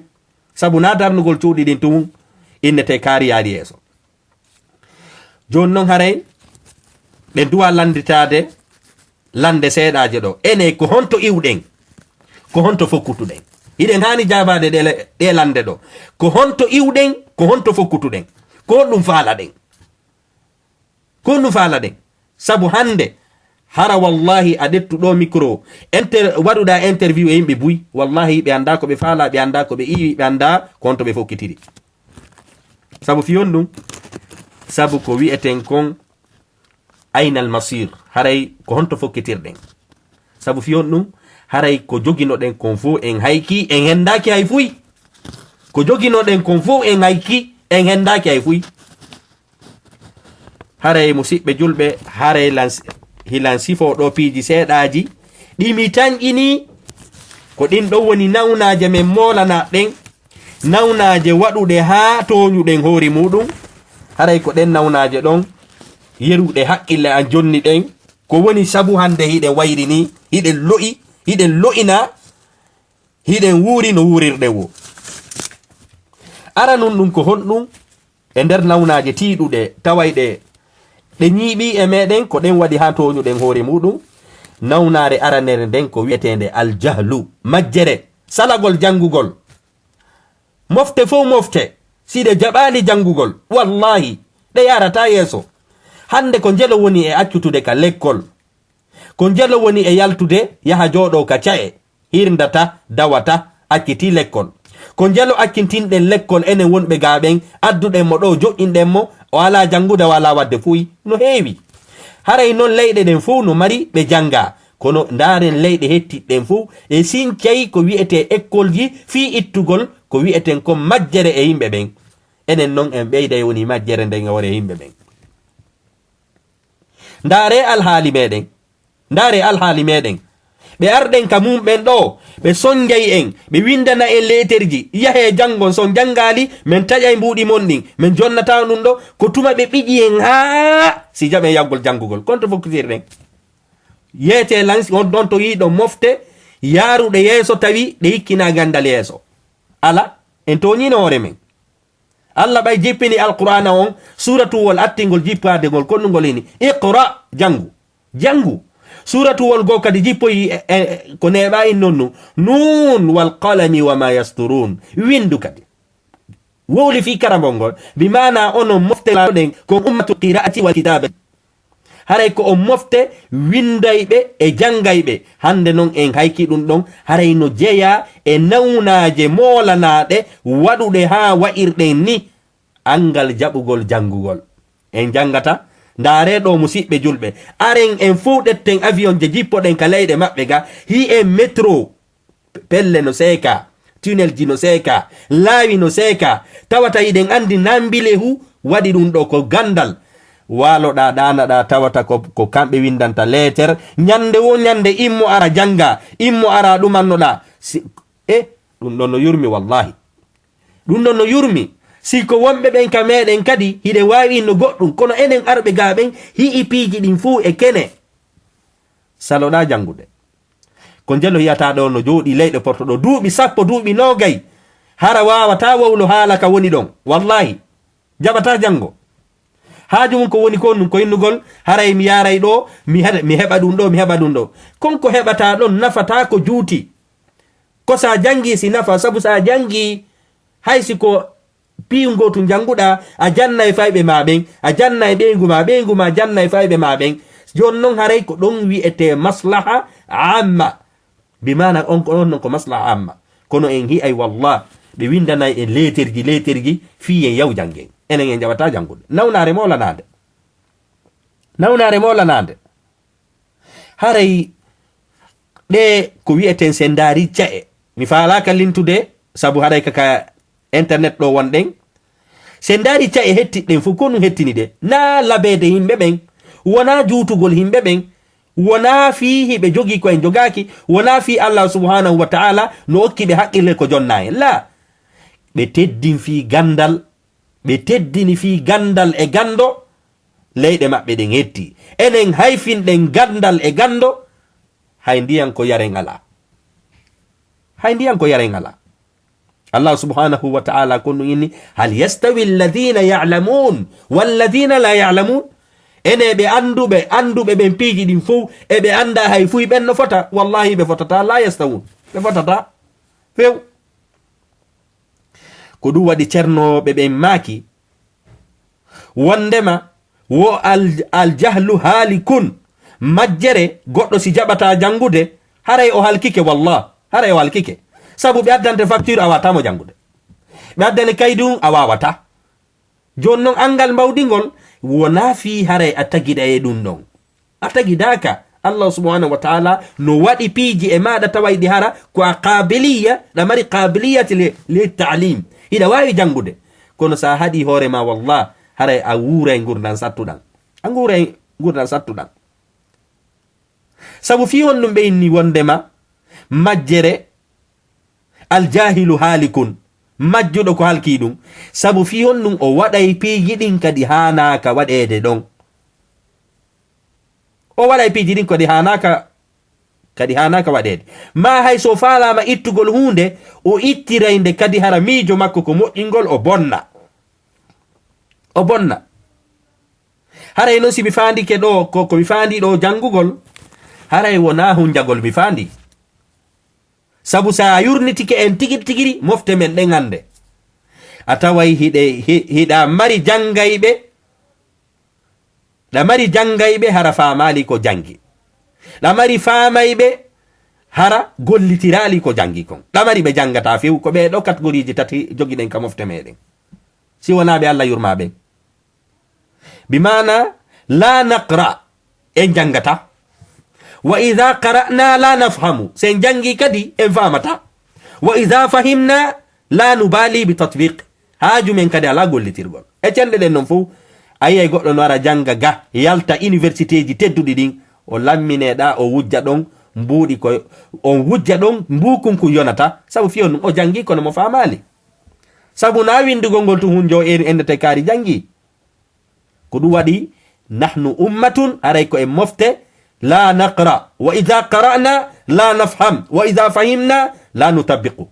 sabu na darnugol cuuɗi ɗin tum innete kaari yaari yeeso. Joni noon haray ɓe duwa landitade lande seeɗaje ɗo, ene ko honto iwɗen, ko honto fokkutuɗen. Hiɗen hani jabade ɗe lande ɗo, ko honto iwɗen, ko honto fokkutuɗen, ko ɗum faala ɗen, ko ɗum faala ɗen. Sabu hande hara wallahi a ɗettuɗo micro waɗuɗa interview e yimɓe buy, wallahi ɓe anda ko ɓe faala, ɓe anda ko ɓe iwi, ɓe anda ko honto ɓe fokkitiri. Sabu fiyon ɗum, sabu ko wi'eten kon aynal masir, haray ko honto fokkitirɗen. Sabu fiyon ɗum, haray ko joginoɗen kon fo en hayki, en hendaki hay fuy, ko joginoɗen kon fo en hayki, en hendaki hay fuy. Haray musidɓe julɓe, haray hilan sifo ɗo piiji seeɗaji ɗimi tan ini ko ɗin ɗon woni nawnaje men molana ɗen, nawnaje waɗuɗe ha toñuɗen hoori muɗum. Haray ko ɗen nawnaje ɗon yeruɗe haqqille an jonni ɗen, ko woni sabu hande hiɗen wayri ni, hiɗen lo'i, hiɗen lo'ina, hiɗen wuuri no wuurirɗe wo. Ara nun ɗum ko honɗum e nder nawnaje tiiɗuɗe tawayɗe ɗe ñiiɓi e meɗen ko ɗen waɗi ha toñuɗen hoore muɗum. Nawnare aranere nden ko wiyetende aljahlu, majjere, salagol jangugol. Mofte fof mofte siɗe jaɓali jangugol wallahi ɗe yarata yeeso. Hande ko jelo woni e accutude ka lekkol, ko jelo woni e yaltude yaha jooɗo ka cae, hirdata, dawata, acciti lekkol. Ko jelo accintinɗen lekkol enen wonɓe gaɓen, adduɗen mo ɗo, joƴƴinɗen mo, o ala jangude, wala wadde fuyi no heewi. Haray noon leyɗe ɗen fuu no mari ɓe janga, kono ndaren leyɗe hettiɗen fuu e sincay ko wiyete école ji fi ittugol ko wiyeten ko majjere e yimɓe ɓen. Enen noon en ɓeyday woni majjere nden e wore yimɓe ɓen. Ndaare alhaali meɗen, ɓe arɗen ka mumɓen ɗo, ɓe sonjay en, ɓe windana en leterji, yahe jangon, son jangali min taƴay mbuɗi mon ɗin, min jonnata ɗum ɗo, ko tuma ɓe ɓiƴi en ha si jaɓen yaggol jangugol. Konto fokkitirɗen yeete lansi on ɗon to yiɗo mofte yaaruɗe yeeso tawi ɗe hikkina gandal yeeso. Ala en toñino hoore men. Allah ɓay jippini alqur'ana on suratuwol attingol jippadegol konnugol ini iqra, jangu. Suratuwol go kadi jippoyi ko neɓa in nonnu nun wal qalami wa ma yasturun, windu kadi wowli fi karambol ngol, bimana onon mofteɗen ko ummatu qira'ati wal kitabe. Haray ko on mofte windayɓe e jangayɓe. Hande noon en hayki ɗum ɗon, haray no jeeya e nawnaje molanaɗe waɗuɗe ha wa'irɗen ni angal jaɓugol jangugol. En jangata ndaare ɗo musidɓe julɓe, aren en fuu ɗetten avion je jippoɗen ka leyɗe maɓɓe ga, hi en métro pelle no seeka, tunnel ji no seeka, laawi no seeka, tawata yiɗen andi nambile hu waɗi ɗum ɗo ko gandal. Waloɗa ɗanaɗa tawata ko kamɓe windanta letter, ñande wo ñande immo ara janga, immo ara ɗumannoɗa. Ɗum ɗon no yurmi wallahi, ɗum ɗon no yurmi. Si ko wonɓe ɓen ka meɗen kadi hiɗe wawi no goɗɗum, kono enen arɓe gaɓen hi'i piiji ɗin fuu e kene saloɗa jangude. Ko jelo hiyata ɗo no jooɗi leyɗe porto ɗo duuɓi 10, duuɓi 20, hara wawata wowlo haala ka woni ɗon, wallahi jaɓata jango. Haaju mum ko woni ko ɗum ko innugol, haray mi yaray ɗo mi heɓa ɗum ɗo, mi heɓa ɗum ɗo. Konko heɓata ɗon nafata ko juuti, ko sa jangi si nafa. Sabu sa jangi haysi ko piyu gotu janguɗa, a janna e fayɓe maɓen, a janna e ɓeygu ma, ɓeygu ma janna e fayɓe maɓen. Jon noon haray ko ɗon wi'ete maslaha amma, bimana on ko ɗon non ko maslaha amma. Kono en hi'ay wallah ɓe windanay e leterji fi en yaw jangen, enen en jaɓata jangude nawnare molanade. nawnare molanade haray ɗe ko wi'eten sendari ca'e mi falaka lintude sabu haɗay kaka internet ɗo wonɗen sendari ca'e hettiɗen fu ko num hettini de na labede himɓe ɓen wona jutugol himɓe ɓen wona fi hiɓe jogi ko en jogaki wona fi Allah subhanahu wa ta'ala no okki ɓe haqqille ko jonna en la ɓe teddin fi gandal ɓe teddini fi gandal e gando leyɗe maɓɓe ɗen hetti enen hayfinɗen gandal e gando hay ndiyan ko yare ngala hay ndiyan ko yare ngala Allah subhanahu wa ta'ala konu inni hal yastawi alladhina ya'lamun walladhina la ya'lamun ene ɓe anduɓe ɓen piiji ɗin fof e ɓe anda hay fuy ɓen no fota wallahi ɓe fotata la yastawun ɓe fotata few ko ɗum waɗi ceernoɓe ɓen maaki wondema wo aljahlu halikun majjere goɗɗo si jaɓata jangude haray o halkike wallah haray o halkike sabu ɓe addante facture a watamo jangude ɓe addane kaydum a wawata joni noon angal mbawdigol wona fi haray a tagiɗa e ɗum ɗon a tagidaka Allah subhanahu wa ta'ala no waɗi piiji e maɗa tawayɗi hara ko a qabiliya ɗa mari qabiliyati li ta'lim hiɗa wawi jangude kono sa haɗi hoorema wallah haray a wuuray gurdan sattuɗan a wuuray gurdan sattuɗan sabu fi on ɗum ɓe inni wondema majjere aljahilu halikun majjuɗo ko halki ɗum sabu fi on ɗum o waɗay piiji ɗin kadi hanaka waɗede ɗon o waɗay piiji ɗin kadi hanaka waɗede ma hay so falama ittugol hunde o ittirayde kadi hara miijo makko ko moƴƴingol o bonna haray noon si mi fandike ɗo ko mi fandi ɗo jangugol haray wona hunjagol mi fandi sabu sa yurnitike en tigiri mofte men ɗen hande a taway hiɗa mari jangayɓe hara famali ko jangi ɗa mari famayɓe hara gollitirali ko jangi kon ɗa mari ɓe jangata few ko ɓe ɗo categoriji tati jogiɗen ka mofte meɗen si wonaɓe Allah yurmaɓe bimana la naqra en jangata wa idha qara'na la nafhamu sen jangi kadi en famata wa idha fahimna la nubali bi tatbiq haaju men kadi ala gollitirgol e cende den non fu ayay goddo no ara janga ga yalta université ji tedduɗi ɗin o lammineɗa o wujja ɗon mbuuɗi ko on wujja ɗon mbukun ku yonata sabu fiyon ɗum o jangi kono mo famali sabu na windugol ngol to hunjo endete kaari jangi ko ɗum waɗi nahnu ummatun aray ko en mofte la naqra wa idha qara'na la nafham wa idha fahimna la nutabiqu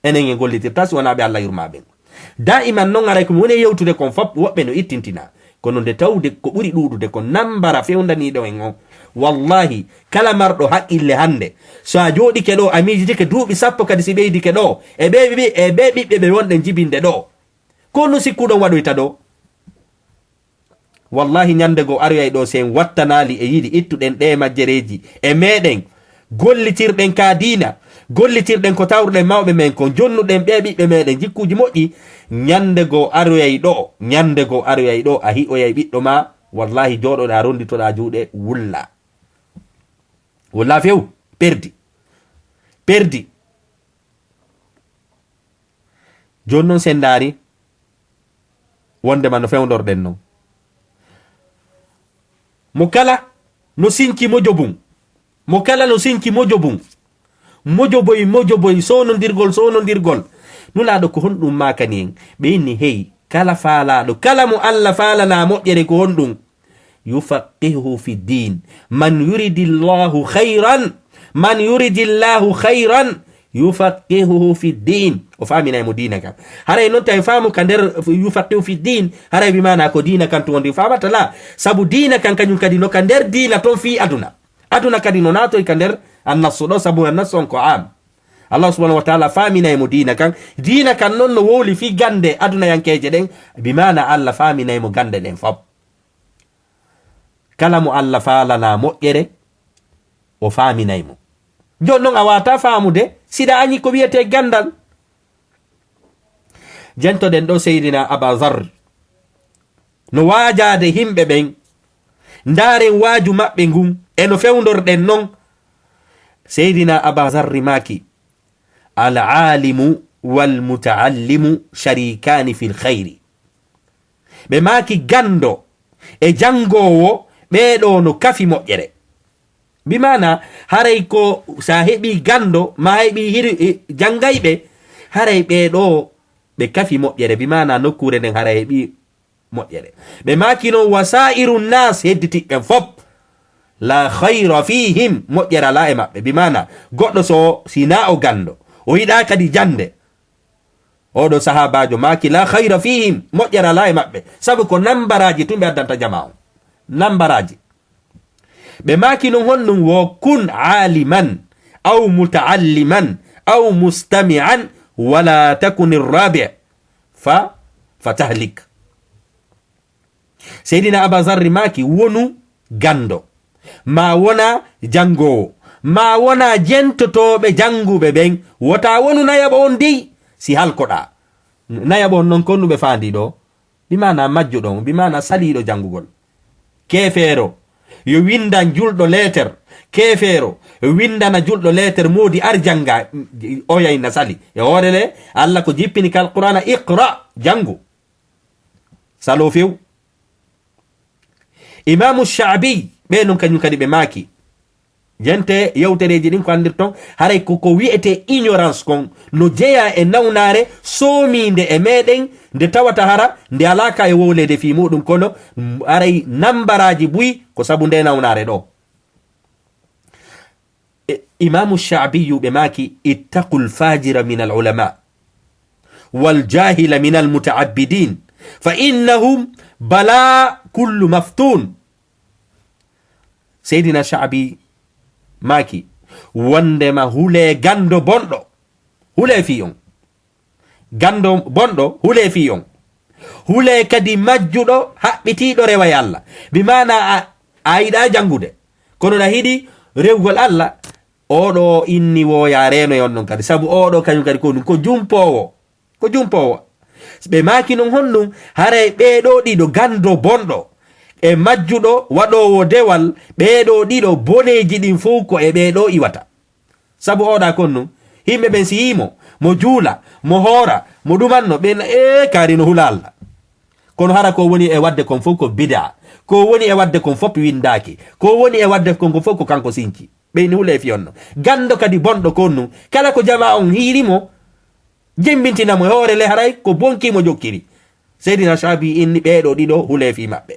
enen en gollitirta si wona ɓe Allah yurmaɓe daiman noon aray komi woni yewtude kon fop woɓɓe no ittintina kono nde tawde ko ɓuri ɗuɗude ko nambara fewdaniɗo en on wallahi kala marɗo haqqille hande so a joɗike ɗo a miijitike duuɓi sappo kadi si ɓeydike ɗo e ɓe ɓiɓɓe ɓe wonɗen jibinde ɗo ko no sikkuɗon waɗoyta ɗo wallahi nyande go aroyay ɗo sen wattanali e yiɗi ittuɗen ɗe majjereji e meɗen gollitirɗen ka diina gollitirɗen ko tawruɗen mawɓe men ko jonnuɗen ɓe ɓiɓɓe meɗen jikkuji moƴƴi nyande go aroyay ɗo a hi'oyay ɓiɗɗo ma wallahi joɗoɗa ronditoɗa juuɗe wulla few perdi joni noon sen daari wondema no fewdorɗen noon mo kala no sinki mojobum mojoboy sonondirgol nulaɗo ko honɗum makani en ɓe inni hey kala faalaɗo kala mo Allah falana moƴƴere ko honɗum yufaqihuhu fi din man yuridillahu khayran yufaqihuhu fi din o famina mo dina kam haray non tay famu ka nder yufaqihu fi din haray bi mana ko dina kan to wondi famata la sabu dina kan kanyum kadi no ka nder dina ton fi aduna kadi no nato ka nder annasu do sabu annasu ko am Allah subhanahu wa ta'ala famina mo dina kan non no woli fi gande aduna yankeje den bi mana Allah famina mo gande den fop kala mo Allah falana moƴƴere o famina mo jon non a wata famude sida anyi ko wiyete gandal jentoɗen ɗo seydina Aba Dharr no wajade himɓe ɓen ndaren waaju maɓɓe ngun eno fewdorɗen non. Seydina Aba Zarri maki alalimu walmutaallimu sharikani fil khayri. ɓe maki gando e jangowo ɓeɗo no kafi moƴƴere. bimana haray ko sa heɓi gando ma heɓi hiri jangayɓe haray ɓeɗo ɓe kafi moƴƴere, bimana nokkure nden haray heɓi moƴƴere. ɓe maki non wasairu nas hedditiɓɓen fop la khayra fihim, moƴƴere ala e maɓɓe. bimana goɗɗo so sina o gando o yiɗa kadi jande, oɗo sahabajo maki la khayra fihim, moƴƴere ala e maɓɓe, sabu ko nambaraji tumɓe addanta jama on, nambaraji. ɓe maki non honɗum wo kun aliman aw mutaalliman aw mustami'an wala takun irrabi fa tahlik. Seydina Aba Zarri maki wonu gando, ma wona jangowo, ma wona jentotoɓe janguɓe ɓen, wota wonu nayaɓo on dey si halkoɗa. nayaɓo on non konnuɓe fandi ɗo bimana majjuɗo, bimana saliɗo jangugol. kefeero yo windan julɗo letter, kefeero yo windana julɗo letter modi arjanga o yayna sali e hoorele Allah ko jippini kal qur'ana iqra jangu salo few. Imamu Sha'bi ɓe non kañum kadi ɓe maki jente yewtereji ɗin ko andirton haray koko wi'ete ignorance kon no jeeya e nawnare soominde e meɗen nde tawata hara nde alaka e wowlede fi muɗum, kono aray nambaraji buyi ko sabu nde nawnare ɗo. Imamu Sha'biyu ɓe maki ittaqul fajira min al ulama wal jahila min al muta'abbidin fa innahum bala kullu maftun. Seydina Sha'bi maki wondema hule gando bonɗo hule fi on, gando bonɗo hule fi on, hule kadi majjuɗo haɓɓitiɗo rewaye Allah, bimana a yiɗa jangude kono na hiɗi rewgol Allah, oɗo inni woya reno on non kadi, sabu oɗo kañum kadi ko ɗum ko jumpowo. ɓe maki non honɗum haray ɓeɗo ɗiɗo gando bonɗo e majjuɗo waɗowo dewal, ɓeɗo ɗiɗo boneji ɗin fof ko e ɓeɗo iwata, sabu oɗa konnu himɓe ɓen si yimo mo juula mo hoora mo ɗumanno ɓen kaari no hula Allah, kono hara ko woni e wadde kon fof ko bida, ko woni e wadde kon fof windaki, ko woni e wadde kon fof ko kanko sinci, ɓeyni hule fiyonno. gando kadi bonɗo konnu kala ko jama on hiirimo jembintinamo e hoore le haray ko bonkimo jokkiri. Seydina Sha'bi inni ɓeɗo ɗiɗo hule fi maɓɓe.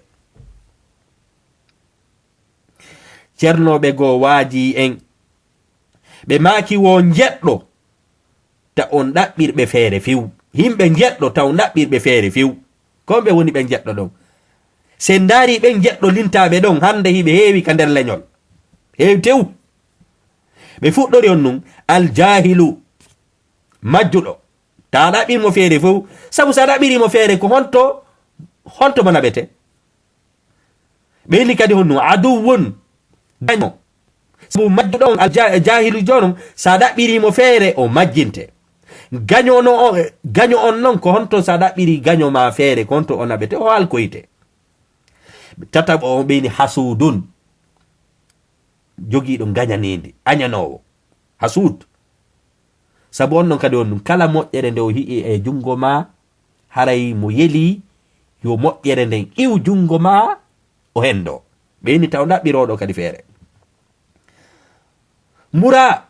ceernoɓe goo waaji en ɓe maki wo jeɗɗo ta on ɗaɓɓirɓe feere few, himɓe jeɗɗo taw ɗaɓɓirɓe feere few, komɓe woni ɓe jeɗɗo ɗon. sen daari ɓen jeɗɗo lintaɓe ɗon hande hiɓe heewi ka nder leñol, heewi tew. ɓe fuɗɗori on nun aljahilu majjuɗo ta ɗaɓɓirmo feere few, sabu sa ɗaɓɓirimo feere ko honto mo naɓete. ɓeyni kadi honnu aduwun gaño, sabu majjuɗo on aljahilu jonon sa ɗaɓɓirimo feere o majjinte. gaño on non ko honto sa ɗaɓɓiri gaño ma feere ko honto o naɓete, o halkoyte. tataɓo on ɓeyni hasudun, jogiiɗo gañanede, añanowo, hasud. sabu on non kadi on ɗum kala moƴƴere nde o hi'i e jungo ma haray mo yeli yo moƴƴere nden iw jungo ma o hendo, ɓeyni taw ɗaɓɓiroɗo kadi feere. mura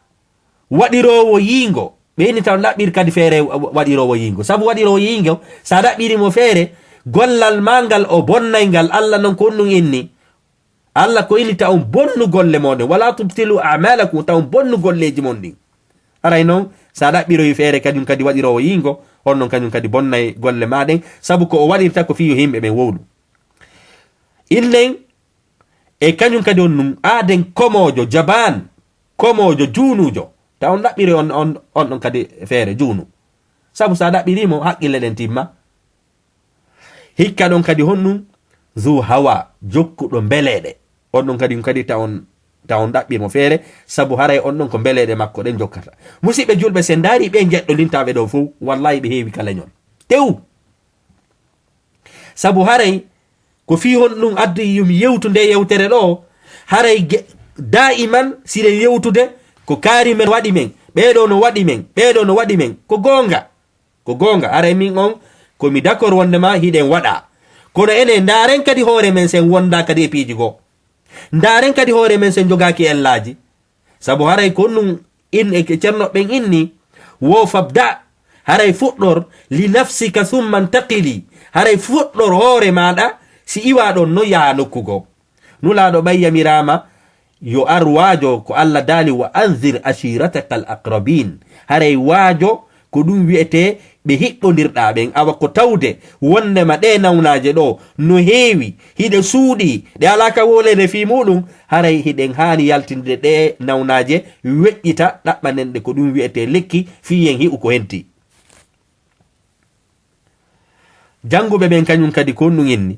waɗirowo yiingo, ɓeyni taw ɗaɓɓir kadi feere waɗirowo yiingo, sabu waɗirowo yiingo sa ɗaɓɓirimo feere gollal mangal o bonnay ngal Allah non ko ɗum inni, Allah ko inni taw bonnu golle moɗon, wala tubtilu a'malakum, taw bonnu golleji mon ɗin. aray noon sa ɗaɓɓiroyi feere kañum kadi waɗirowo yiingo, on non kañum kadi bonnay golle maɗen, sabu ko o waɗirta ko fiyo himɓe ɓen wowlu. illen e kañum kadi on num aaden komojo jaban, komojo juunujo, ta on ɗaɓɓiri on ɗon kadi feere juunu, sabu sa ɗaɓɓirimo haqqille ɗen timma. hikka ɗon kadi honnum zu hawa, jokkuɗo mbeleɗe, on ɗon kadi ta on ɗaɓɓirmo feere, sabu haray on ɗon ko mbeleɗe makko ɗen jokkata. musidɓe julɓe, sen daari ɓe jeɗɗo lintaɓe ɗo fo wallahi ɓe heewi ka leñol tew, sabu haray ko fi honɗum addi yumi yewtude yewtere ɗo haray daiman siren yewtude ko kaari men waɗi men ɓeɗo no waɗi men ɓeɗo no waɗi men ko gonga haray min on komi d'accord wondema hiɗen waɗa kono enen ndaren kadi hoore men sen wonda kadi e piiji goo ndaren kadi hoore men sen jogaki ellaji sabu haray ko ɗum in e ceernoɓen inni wo fabda haray fuɗɗor li nafsika summa ntaqili haray fuɗɗor hoore maɗa si iwa ɗon no yaha nokkugo nulaɗo ɓayyamirama yo ar waajo ko Allah daali wa anzir ashirataka al aqrabin haray waajo ko ɗum wi'ete ɓe hiɓɓodirɗa ɓen awa ko tawde wondema ɗe nawnaje ɗo no heewi hiɗe suuɗi ɗe alaka wolede fi muɗum haray hiɗen haani yaltinde ɗe nawnaje weƴƴita ɗaɓɓanen ɗe ko ɗum wi'ete lekki fiyen hi'u ko henti janguɓe ɓen kañum kadi ko ɗum inni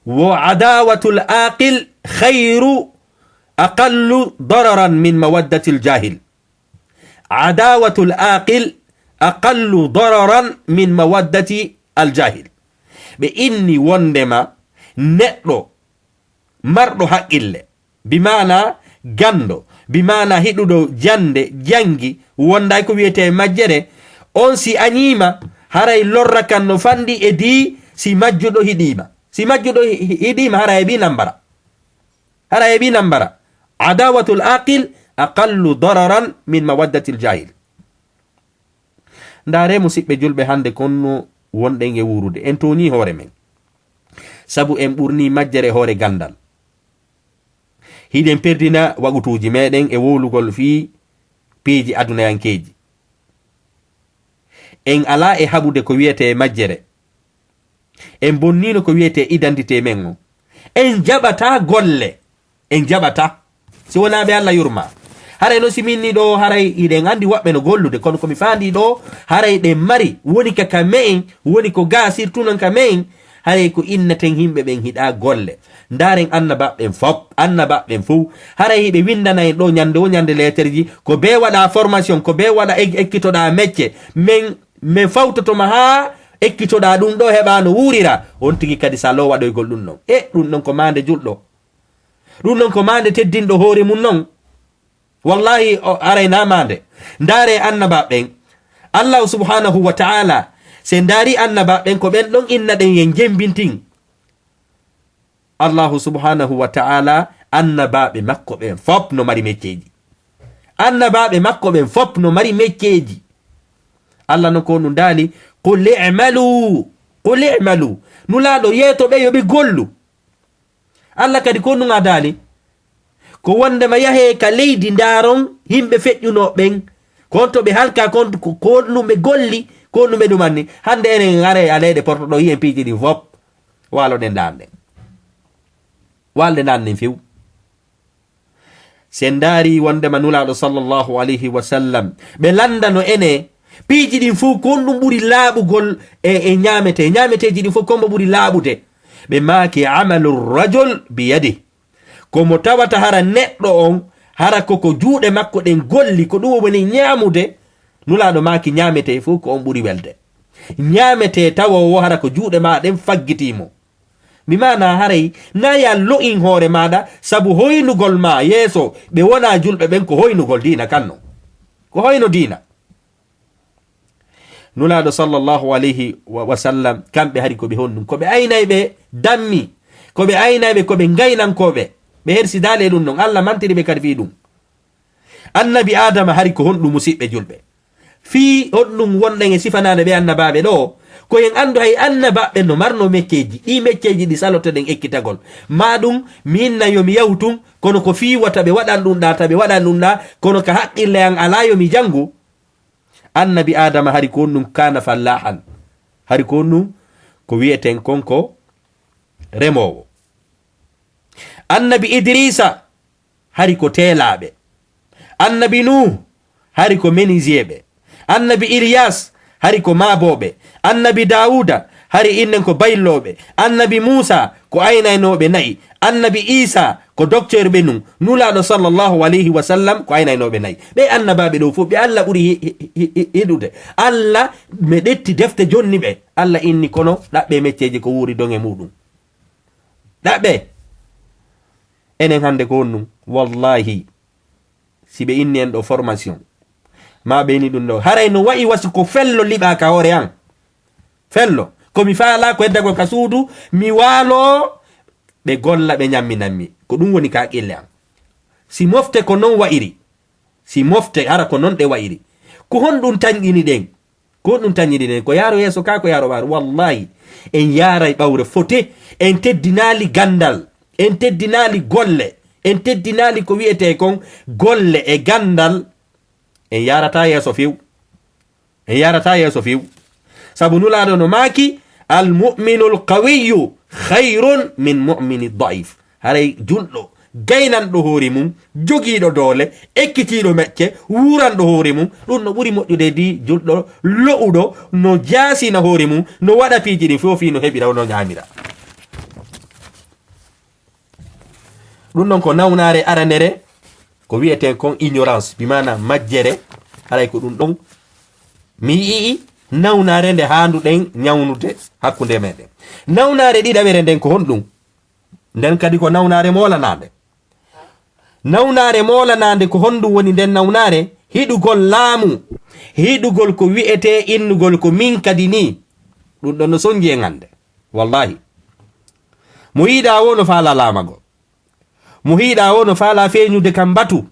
wo adawatul aqil khayru aqallu dararan min mawaddati ljahil adawatul aqil aqallu dararan min mawaddati aljahil ɓe inni wondema neɗɗo marɗo haqqille bimana gando bimana hiɗuɗo jande jangi wonday ko wiyete majjere on si añima haray lorra kan no fandi e di si majjuɗo hiɗima hara heɓi nambara adawatul aqil aqallu dararan min mawaddati ljahil ndare musidɓe julɓe hande konno wonɗen e wurude en toñi hoore men sabu en ɓurni majjere hoore gandal hiɗen perdina wagutuji meɗen e wowlugol fi piiji adunayankeji en ala e haɓude ko wiyete majjere en bonnino ko wiyete identité men o en jaɓata golle en jaɓata si wona ɓe Allah yurma haray no siminni ɗo haray iɗen andi waɓɓe no gollude kono komi fandi ɗo haray ɗen mari woni ka kame'en woni ko ga surtout non kame'en haray ko innaten himɓe ɓen hiɗa golle ndaren annabaɓɓen fo haray hiɓe windana en ɗo ñande o ñande lettere ji ko be waɗa formation ko be waɗa ekkitoɗa mecce min fawtotoma ha ekkitoɗa ɗum ɗo heɓa no wurira on tigi kadi sa lo waɗoygol ɗum non ɗum ɗon ko mande julɗo ɗum ɗon ko mande teddinɗo hoore mum non wallahi aray namande ndare annabaɓen Allah subhanahu wa ta'ala se ndari annabaɓen ko ɓen ɗon inna ɗen yen jembintin Allahu subhanahu wa ta'ala annabaɓe makko ɓen fop no mari mecceji Allah no ko nu dali qul i'malu nulaɗo yeeto ɓe yoɓe gollu Allah kadi ko nuga dali ko wondema yahe ka leydi ndaron himɓe feƴƴunoɓen kon to ɓe halka ko ɗum ɓe golli ko ɗum ɓe ɗumanni hande enen are aleyɗe portoɗo yihen piiji ɗi fop walode ndanɗen walde ndanɗen few sen daari wondema nulaɗo sallllahu alayhi wa sallam ɓe landano ene piiji ɗin fuu kon ɗum ɓuri laaɓugol e ñameteji ɗin fof kombo ɓuri laaɓude ɓe maaki amalu rajul biyadi komo tawata hara neɗɗo on hara koko juuɗe makko ɗen golli ko ɗum woni ñaamude nulaɗo maaki ñamete fof ko on ɓuri welde ñamete tawowo hara ko juuɗe ma ɗen faggitimo mimana haray na ya lo'in hoore maɗa sabu hoynugol ma yeeso ɓe wona julɓe ɓen ko hoynugol dina kanno ko hoyno dina nulaɗo sallllahu alayhi wa sallam kamɓe hari koɓe honɗum koɓe aynayɓe dammi koɓe aynayɓe koɓe gaynankoɓe ɓe hersidale ɗum non Allah mantiri ɓe kadi fi ɗum annabi adama hari ko honɗum musidɓe julɓe fi honɗum wonɗen e sifanade ɓe annabaɓe ɗo ko en andu hay annabaɓe no marno mecceji ɗi mecceji ɗi salotoɗen ekkitagol maɗum minna yomi yawtum kono ko fiwata ɓe waɗan ɗum ɗa taɓe waɗan ɗum ɗa kono ka haqqille an ala yomi jangu annabi adama hari ko honɗum kana fallahan hari ko honɗum ko wiyeten konko remowo annabi idrisa hari ko teelaɓe annabi nuh hari ko menisieɓe annabi ilyas hari ko maaboɓe annabi dawuda hari innen ko bayloɓe annabi musa ko aynaynoɓe nayi annabi isa ko docteur ɓe nun nulaɗo sallllahu alayhi wa sallam ko aynaynoɓe nayi ɓe annabaɓe ɗo fof ɓe Allah ɓuuri hiɗude Allah me ɗetti defte jonni ɓe Allah inni kono ɗaɓɓe mecceji ko wuuri donge muɗum ɗaɓe enen hande ko wonnum wallahi siɓe inni en ɗo formation ma ɓeni ɗum ɗo haray no wayi wasi ko fello liɓa ka hoore an fello komi faala ko heddagol ka suudu mi waalo ɓe golla ɓe ñamminanmi ko ɗum woni ka qille am si mofte ko non wa'iri si mofte ara ko non ɗe wa'iri ko honɗum tañƴini ɗen ko honɗum tañƴini ɗen ko yaaro yeeso ka ko yaaro ɓaaro wallahi en yaaray ɓawre fote en teddinaali gandal en teddinaali golle en teddinaali ko wi'ete kon golle e gandal en yarata yeeso few en yarata yeeso few sabu nulaaɗo no maaki almuminu alqawiyu hayrun min mumini daif haray julɗo gaynanɗo hoore mum jogiiɗo doole ekkitiiɗo mecce wuranɗo hoore mum ɗum no ɓuri moƴƴude di julɗo lo'uɗo no jaasina hoore mum no waɗa piiji ɗi fofi no heɓira no ñaamira ɗum noon ko nawnaare aranere ko wiyeten kon ignorance bimana majjere haray ko ɗum ɗon mi yii nawnaare nde haanduɗen ñawnude hakkunde meɗen nawnaare ɗiɗaɓere nden ko honɗum nden kadi ko nawnaare moolanande nawnaare moolanande ko honɗum woni nden nawnaare hiɗugol laamu hiɗugol ko wi'ete innugol ko min kadi ni ɗum ɗon no sonji e hande wallahi mo yiɗa wo no faala laamago mo hiiɗa wo no faala feeñude kam batu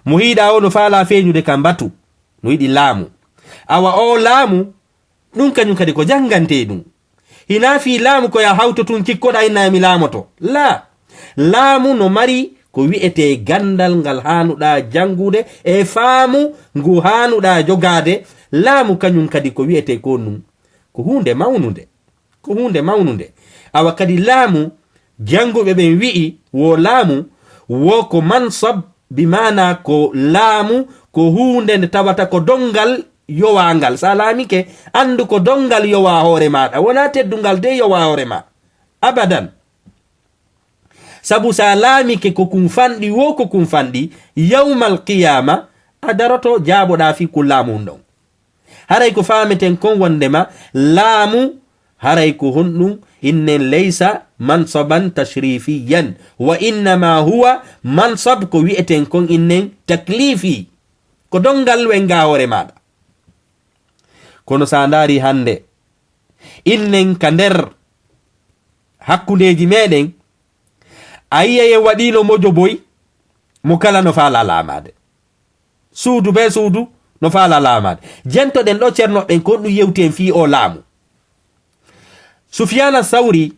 mo hiiɗa wo no faala feeñude kam batu mo yiɗi laamu awa o laamu ɗum kañum kadi ko janngante ɗum hina fi laamu ko ya hawto tun cikkoɗa innami laamoto la laamu no mari ko wi'ete gandal ngal hanuɗa jangude e faamu ngu hanuɗa jogade laamu kañum kadi ko wi'ete ko num ko hunde mawnude ko hunde mawnude awa kadi laamu janguɓe ɓen wi'i wo laamu wo ko mansab bimana ko laamu ko hunde nde tawata ko dongal yowangal sa laamike andu ko dongal yowa hoore maɗa wona teddungal de yowa hoore ma abadan sabu sa laamike ko kum fanɗi wo ko kum fanɗi yawmal qiyama a daroto jaaboɗa fi ku laamu ɗon haray ko fameten kon wondema laamu haray ko honɗum innen laysa mansaban tashrifiyan wa innama huwa mansab ko wi'eten kon innen taklifi ko dongal wenga hoore maɗa kono sa ndaari hande innen ka nder hakkundeji meɗen a yiyaye waɗino mojo boy mo kala no faala laamade suudu be suudu no faala laamade jentoɗen ɗo ceernoɓen kon ɗum yewti en fi o laamu Sufyana Thawri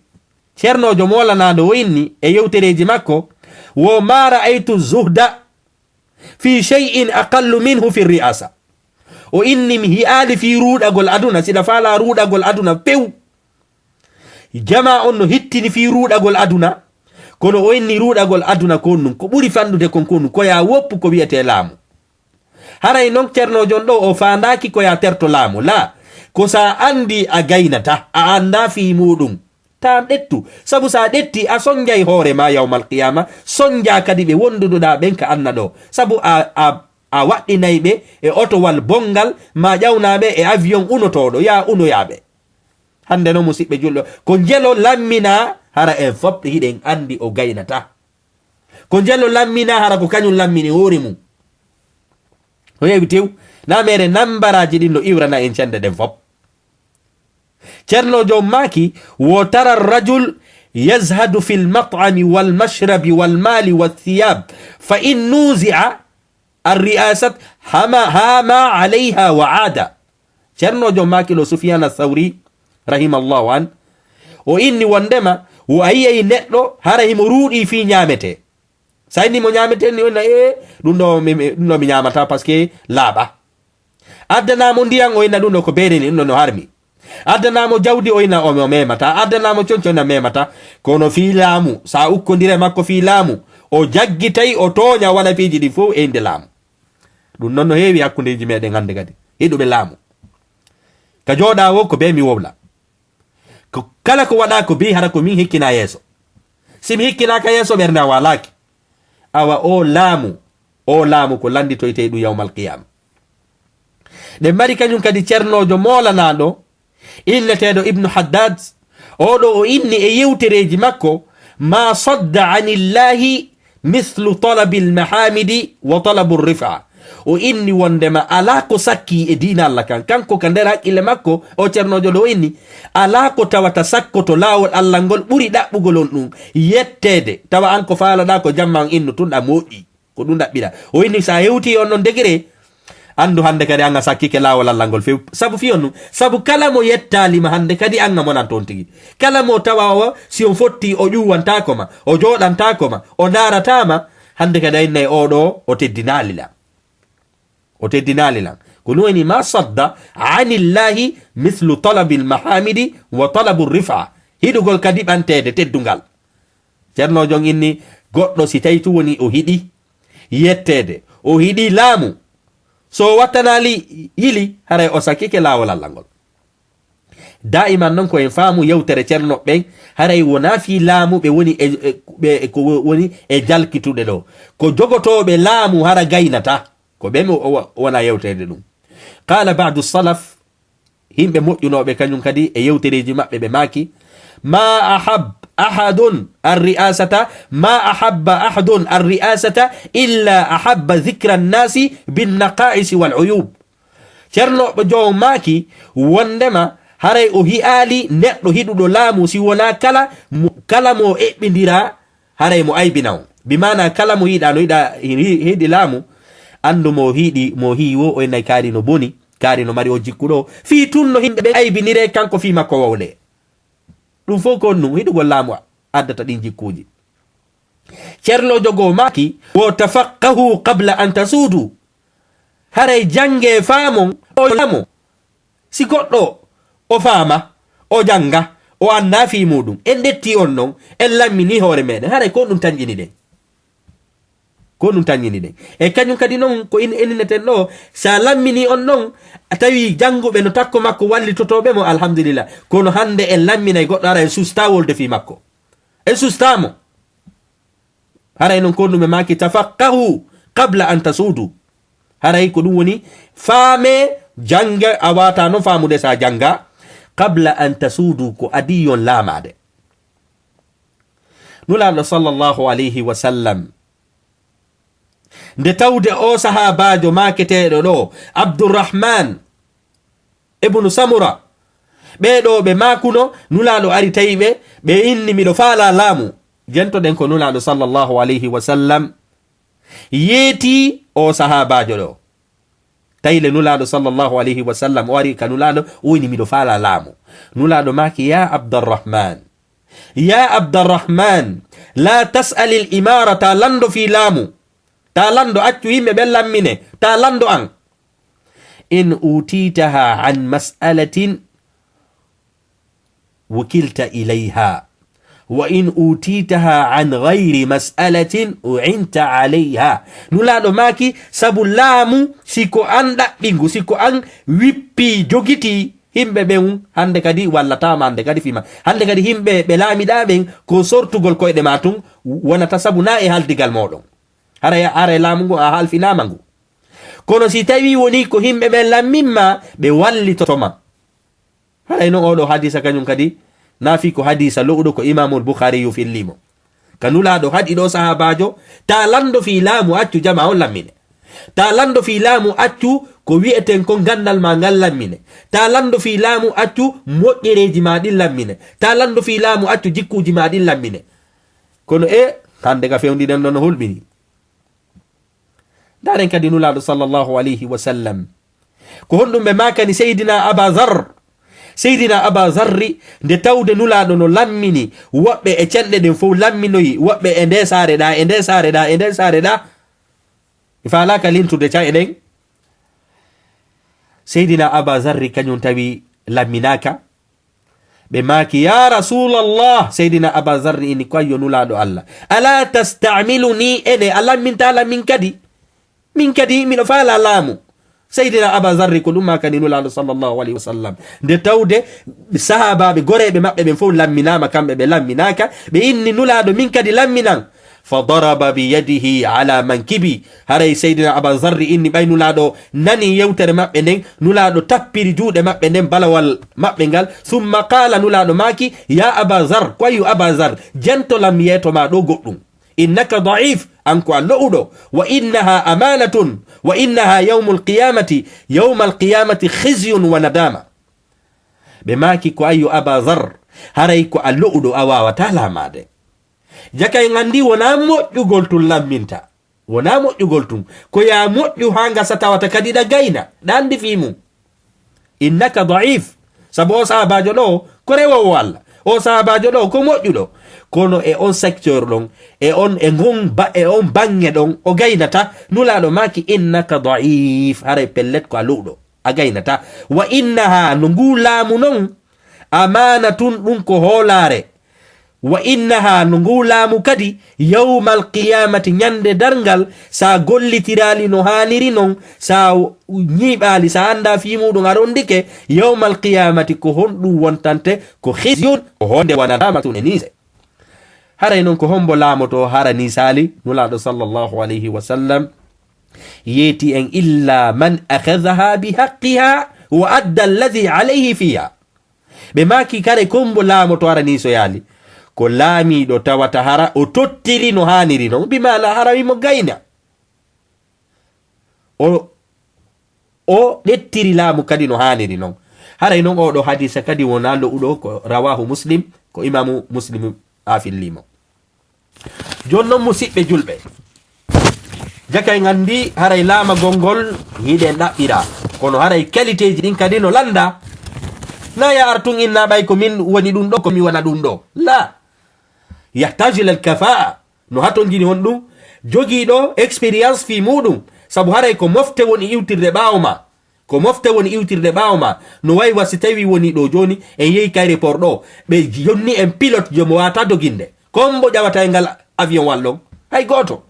ceernojo molanado o inni e yewtereji makko wo ma ra'aytu zuhda fi shay'in aqallu minhu fi ri'asa o inni mi hi'aali fi ruɗagol aduna siɗa faala ruɗagol aduna pew jama on no hittini fi ruɗagol aduna kono o inni ruɗagol aduna ko num ko ɓuri fandude kon konum ko ya woppu ko wi'ete laamu haray non ceernojon ɗo o fandaki ko ya terto laamu la ko sa andi a gaynata a anda fi muɗum ta ɗettu sabu sa ɗetti a sonjay hoore ma yawmal qiyama sonja kadi ɓe wonduduɗa ɓen ka anna ɗo sabu a waɗɗinay ɓe e otowal bongal ma ƴawnaɓe e avion unotoɗo ya unoyaɓe hande no musidɓe julɗo ko jelo lammina hara en fop hiɗen andi o gaynata ko jelo lammina hara ko kañum lammini hoore mum o yewi tew na mere nambaraji ɗin no iwrana en cende ɗen fop ceernojo maki wo tara rajul yazhadu fi lmat'ami walmashrabi walmali walthiyab fa in nuzi'a الرئاسة هما عليها وعادة ceernojo maki lo Sufyana Thawri rahimallahu an o inni wondema o ayiyayi neɗɗo hara himo ruuɗi fi ñamete sa inni mo ñamete ni onna ɗum ɗo mi ñamata par ce que laaɓa addanamo ndiyan o inna ɗum ɗo ko beereni ɗum ɗo no harmi addanamo jawdi o inna o memata addanamo conco ina memata kono fi laamu sa ukkodire makko fi laamu o jaggitay o tooña waɗa piiji ɗi fof e inde laamu ɗum noon no heewi hakkundeji meɗen hande kadi hiɗuɓe laamu ka jooɗa wo ko be mi wowla ko kala ko waɗa ko bi hara ko min hikkina yeeso simi hikkinaka yeeso ɓernde a walaki awa o laamu ko landitoyte ɗum yawmal qiyama ɗe mari kañum kadi ceernojo molanaɗo inneteɗo Ibnu Haddad oɗo o inni e yewtereji makko ma sadda anillahi mithlu talabi almahamidi wa talabu rifa. O inni wondema ala ko sakki e dina Allah kan kanko ka nder hakkille makko o cernojo ɗo inni ala ko tawata sakkoto lawol Allah ngol ɓuri ɗaɓɓugol on ɗum yettede tawa an ko faalaɗa ko jamma on innu tunɗa moƴƴi ko ɗum ɗaɓɓiɗa. O inni sa hewti on non degré andu hande kadi anga sakkike lawol Allah ngol few sabu fi on ɗum sabu kala mo yettalima hande kadi anga monan toon tigi. Kala mo tawa si on fotti o ƴuwantakoma o joɗantakoma o daratama hande kadi ayinnayi oɗo o teddinalila o teddinalilan ko ɗum woni ma sadda anillahi mithlu talabi lmahamidi wa talabu rifa. hiɗugol kadi ɓantede teddungal. ceernojon inni goɗɗo si tawi tu woni o hiɗi yettede o hiɗi laamu so wattanali yili haray o sakkike lawol Allah ngol. daiman noon ko en faamu yewtere ceerno ɓen haray wona fi laamu ɓe woni ɓe ko woni e jalkituɗe ɗo ko jogotoɓe laamu hara gaynata ko ɓe wona yewtede ɗum. qala badu salaf himɓe moƴƴunoɓe kañum kadi e yewtereji maɓɓe ɓe maaki ma ahadun arri'asata ma ahabba ahadun arri'asata illa ahabba dhikra nnasi binnaqaisi wal uyub. ceernoɓe jowo maaki wondema haray o hi'ali neɗɗo hiɗuɗo laamu si wona kala mo eɓɓidira haray mo aybina on bimana kala mo yiɗa no yiɗa heedi laamu andu mo hiiwo o ennayi kaari no boni kaari no mari o jikkuɗo fi tunno himɓe ɓe aybinire kanko fi makko wowle. ɗum fof ko ɗum hiɗugol laamu addata ɗin jikkuji. ceernojo goo maaki wo tafaqahu qabla an tasuudu haray jange faamon o lamo si goɗɗo o faama o janga o anda fi muɗum en detti on non en lammini hoore meɗen haray ko ɗum tañƴini ɗen ko ɗum tañƴini ɗen e kañum kadi noon ko enineten ɗo sa lammini on noon tawi janguɓe no takko makko wallitotoɓe mo alhamdulillah kono hande en lamminay goɗɗo ara en susta wolde fi makko en sustamo haray noon ko ɗum e maki tafaqahu qabla an tasuudu haray ko ɗum woni faame janga a wata noon famude sa janga qabla an tasuudu ko adiyon laamade. nulaɗo sallllahu alayhi wa sallam nde tawde o sahabajo maketeɗo ɗo abdourahman ibnu samura ɓeɗo ɓe makuno nulaɗo ari tawiɓe ɓe inni miɗo faala laamu jentoɗen ko nulaɗo sallllahu alayhi wa sallam yeeti o sahabajo ɗo tayle nulaɗo sallllahu alayhi wa sallam o ari ka nulaɗo o wini miɗo faala laamu. nulaɗo maki ya abdarrahman la tas'al il imara ta lando fi laamu ta lando accu yimɓe ɓen lammine ta lando an in utitaha an mas'alatin wukilta ilayha wa in utitaha an gayri mas'alatin u'inta alayha. nulaɗo maki sabu laamu siko an ɗaɓɓigu siko an wippi jogiti himɓe ɓen hande kadi wallatama hande kadi fima hande kadi himɓe ɓe laamiɗa ɓen ko sortugol koyɗe ma tun wonata sabu na e haldigal moɗon haray laamu ngu a halfinama ngu kono si tawi woni ko himɓe ɓen lamminma ɓe wallitotoma haray noon oɗo hadisa kañum kadi nafi ko hadisa lo'uɗo ko imamul bukhari yu fillimo ka nulaɗo haɗi ɗo sahabajo ta lando fi laamu accu jama on lammine ta lando fi laamu accu ko wi'eten ko gandal ma ngal lammine ta lando fi laamu accu moƴƴereji ma ɗin lammine ta lando fi laamu accu jikkuji ma ɗin lammine kono hande ka fewndinen ɗon no hulɓini. daren kadi nulaɗo sallllahu alayhi wa sallam ko honɗum ɓe makani seydina aba zarri nde tawde nulaɗo no lammini woɓɓe e cenɗe ɗen fof lamminoyi woɓɓe e nde saare ɗa falaka lintude ca eɗen seydina aba zarri kañum tawi lamminaka ɓe maki ya rasulallah seydina aba zarri ini koyyo nulaɗo Allah ala tastamiluni ene a lamminta lammin kadi min kadi miɗo faala laamu. seydina aba zarri ko ɗum makani nulaɗo sallllahu alayhi wa sallam nde tawde sahabaɓe goreɓe maɓɓe ɓen fof lamminama kamɓe ɓe lamminaka ɓe inni nulaɗo min kadi lamminan فضرب بيده على منكبي هري سيدنا أبا ذر إني بين نولادو ناني يوتر مبنين نولادو تبير جود مبنين بلوال مبنين ثم قال نولادو ماكي يا أبا ذر كوي أبا ذر جنتو لم يتو ما دو قلن إنك ضعيف أنكو اللؤدو وإنها أمانة وإنها يوم القيامة خزي وندامة بماكي كوي أبا ذر هري كو اللؤدو أوا وتالا ماده jakay ngandi wona moƴƴugol tun lamminta wona moƴƴugol tun ko ya moƴƴu ha ngasa tawata kadi ɗa gayna ɗandi fimu innaka daif sabu o sahabajo ɗo ko rewowo Allah o sahabajo ɗo ko moƴƴuɗo kono e on secteur ɗon e on bange ɗon o gaynata nulaɗo maki innaka daif haray pellet ko a luɗo a gaynata wa innaha no ngu laamu non amanatun ɗum ko hoolare wa innaha no ngu laamu kadi yawma alqiyamati ñande darngal sa gollitirali no haniri non sa ñiɓali sa anda fimuɗum aɗon ndike yawma alqiyamati ko honɗum wontante ko khizyun ko honde wanatama tune nise haray noon ko hombo laamoto hara ni sali nulaɗo sallllahu alayhi wa sallam yeeti en illa man akhadhaha bihaqqiha wa adda alladhi alayhi fiha ɓe maki kare kombo laamoto hara ni so yaali ko laamiɗo tawata hara o tottiri no haniri non bimala hara wimo gayna o ɗettiri laamu kadi no haniri non haray noon oɗo hadisa kadi wona lo'uɗo ko rawahu muslim ko imamu muslim afillimo jon noon musidɓe julɓe jakay gandi haray laama gongol hiɗen ɗaɓɓira kono haray qualité ji ɗin kadi no landa na ya artun inna ɓay ko min woni ɗum ɗo komi wona ɗum ɗo la yahtaju ila alkafa'a no haton jini hon ɗum jogiiɗo expérience fi muɗum sabu haray ko mofte woni iwtirde ɓaawo ma ko mofte woni iwtirde ɓaawo ma no wayi wasi tawi woni ɗo joni en yehi kayre port ɗo ɓe jonni en pilote jomo wata doginde kombo ƴawata e ngal avion wallon hay goto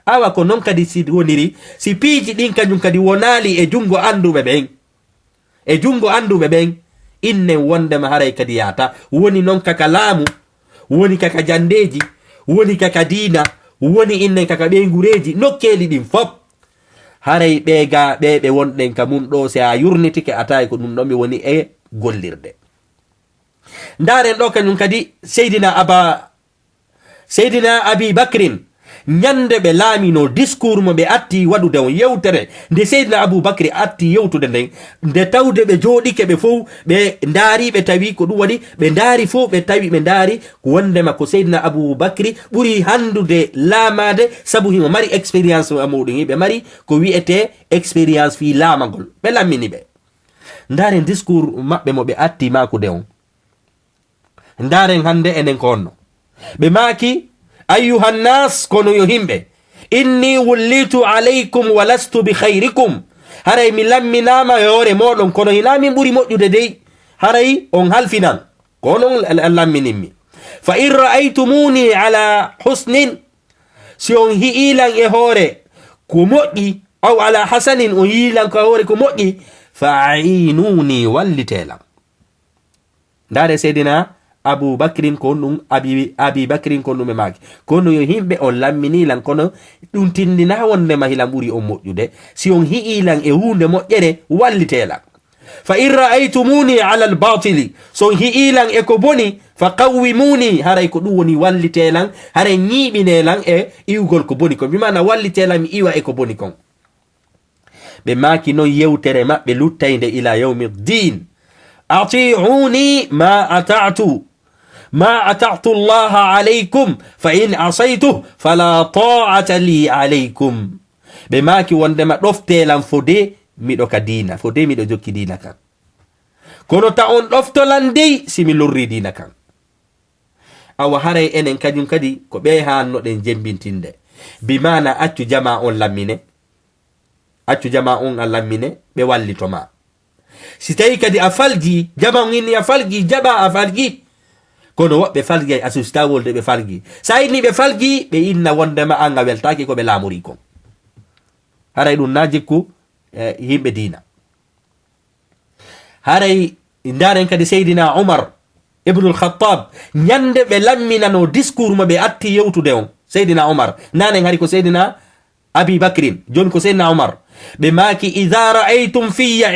awa ko noon kadi si woniri si piiji ɗin kañum kadi wonali e jungo anduɓe ɓen innen wondema haray kadi yata woni noon kaka laamu woni kaka jandeji woni kaka diina woni innen kaka ɓeygureji nokkeli ɗin fop haray ɓe wonɗen ka mum ɗo se a yurnitike atayi ko ɗum ɗon mi woni e gollirde ndaren ɗo kañum kadi seydina abi bakrin ñande ɓe laamino discours mo ɓe atti waɗude on yewtere nde seydina aboubacry atti yewtude nden nde tawde ɓe jooɗike ɓe fof ɓe ndaari ɓe tawi ko ɗum waɗi ɓe ndaari fof ɓe tawi ɓe ndaari wondema ko seydina aboubacry ɓuri handude laamade sabu himo mari expérience muɗum hiɓe mari ko wiyete expérience fi laamagol ɓe lammini ɓe ndaren discours maɓɓe mo ɓe atti makude on ndaren hande enen ko onno ɓe maaki أيها الناس كونوا يهمبه إني وليت عليكم ولست بخيركم هراي ملامي ناما يوري مولون كونو هلامي بوري موجود دي هراي أون هالفنان كونو اللامي نمي فإن رأيتموني على حسن سيون هيلان يهوري كموئي أو على حسن هيلان كهوري كموئي فعينوني والتيلا دار سيدنا Abu Bakrin konum abi Bakrin konum e maki kono yo himbe on lammini lan kono dum tindina wonde mahilam buri on moƴƴude si on hiilan e hunde moƴƴere wallitela fa in ra'aytumuni ala al-batil so hiilan e ko boni fa qawwimuni haray ko dum woni wallitelan haray nyibinelan e iwgol ko boni ko bimana wallitelan mi iwa e ko boni kon be maki no yewtere mabbe luttayde ila yawmiddin ati'uni ما أطعت الله عليكم فإن عصيته فلا طاعة لي عليكم بماكي وندما دفتلان فودي ميدو كدينا فودي ميدو جوكي دينا كان كونو تاون دفتلان دي سيمي لوري دينا كان أو هاري إنن كديم كدي كو بيهان نو دين جنبين تinde بمانا أتو جماعون لاميني أتو جماعون لاميني بوالي توما سيتاي كدي أفالجي جماعون إني أفالجي جبا أفالجي kono woɓɓe falgi ay asusta wolde ɓe falgi sa inni ɓe falgi ɓe inna wondema anga weltaki ko ɓe laamuri kon haray ɗum na jikku yimɓe diina haray ndaren kadi seydina umar ibnul khattab ñande ɓe lamminano discours mo ɓe atti yewtude on seydina umar nanen hari ko seydina abi bakrin joni ko seydina umar ɓe maki idha ra'aytum fiya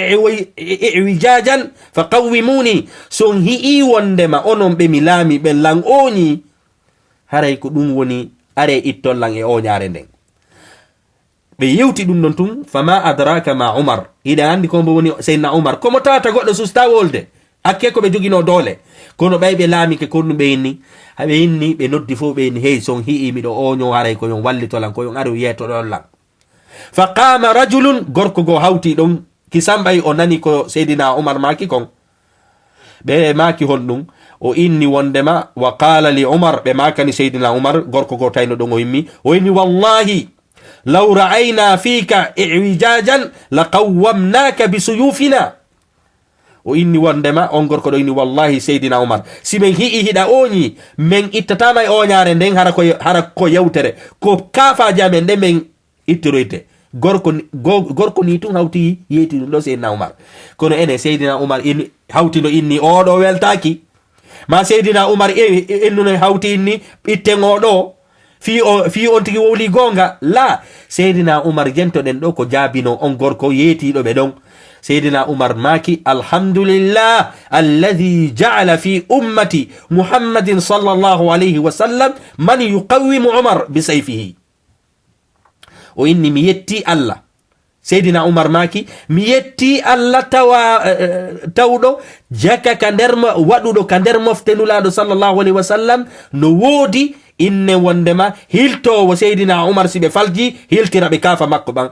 iwijajan fa qawwimuni son hi'i wondema onon ɓe mi laami ɓen lan oñi haray ko ɗum woni are ittol lan e oñare nden ɓe yewti ɗum ɗon tun fama adraka ma umar hiɗa andi kombo woni seydina umar komo tawata goɗɗo susta wolde hakke ko ɓe jogino doole kono ɓay ɓe laamike konnu ɓe inni haɓe inni ɓe noddi fo ɓe inni hey son hi'i miɗo oño haray ko yon wallitolan ko yon aru yetoɗon lan fa qama rajulun gorko go hawti ɗon kisamɓay o nani ko seydina umar maki kon ɓe maki hon ɗum o inni wondema wa qala li umar ɓe makani seydina umar gorko go tayno ɗon o yimmi o inni wallahi law ra'ayna fika iwijajan la qawwamnaka bi suyufina o inni wondema on gorko ɗo inni wallahi seydina umar si men hi'i hiɗa oñi men ittatama e oñare nden hara ko yewtere ko kafaji amen nde men ittiroyte gorko ni tun hawti yeyti ɗum ɗo seydina umar kono ene seydina umar hawtino inni oɗo weltaki ma seydina umar ennuno hawti inni itten oɗo fi on tigi wowli gonga la seydina umar jentoɗen ɗo ko jaabino on gorko yeetiɗo ɓe ɗon seydina umar maki alhamdulillah alladhi ja'ala fi ummati muhammadin sallallahu alayhi wa sallam man yuqawwimu umar bi sayfihi o inni mi yetti allah seydina umar maki mi yetti allah tawɗo jaka ka nder waɗuɗo ka nder moftenulaɗo sallallahu alayhi wa sallam no woodi inne wondema hiltowo seydina umar si ɓe falji hiltira ɓe kafa makko ɓan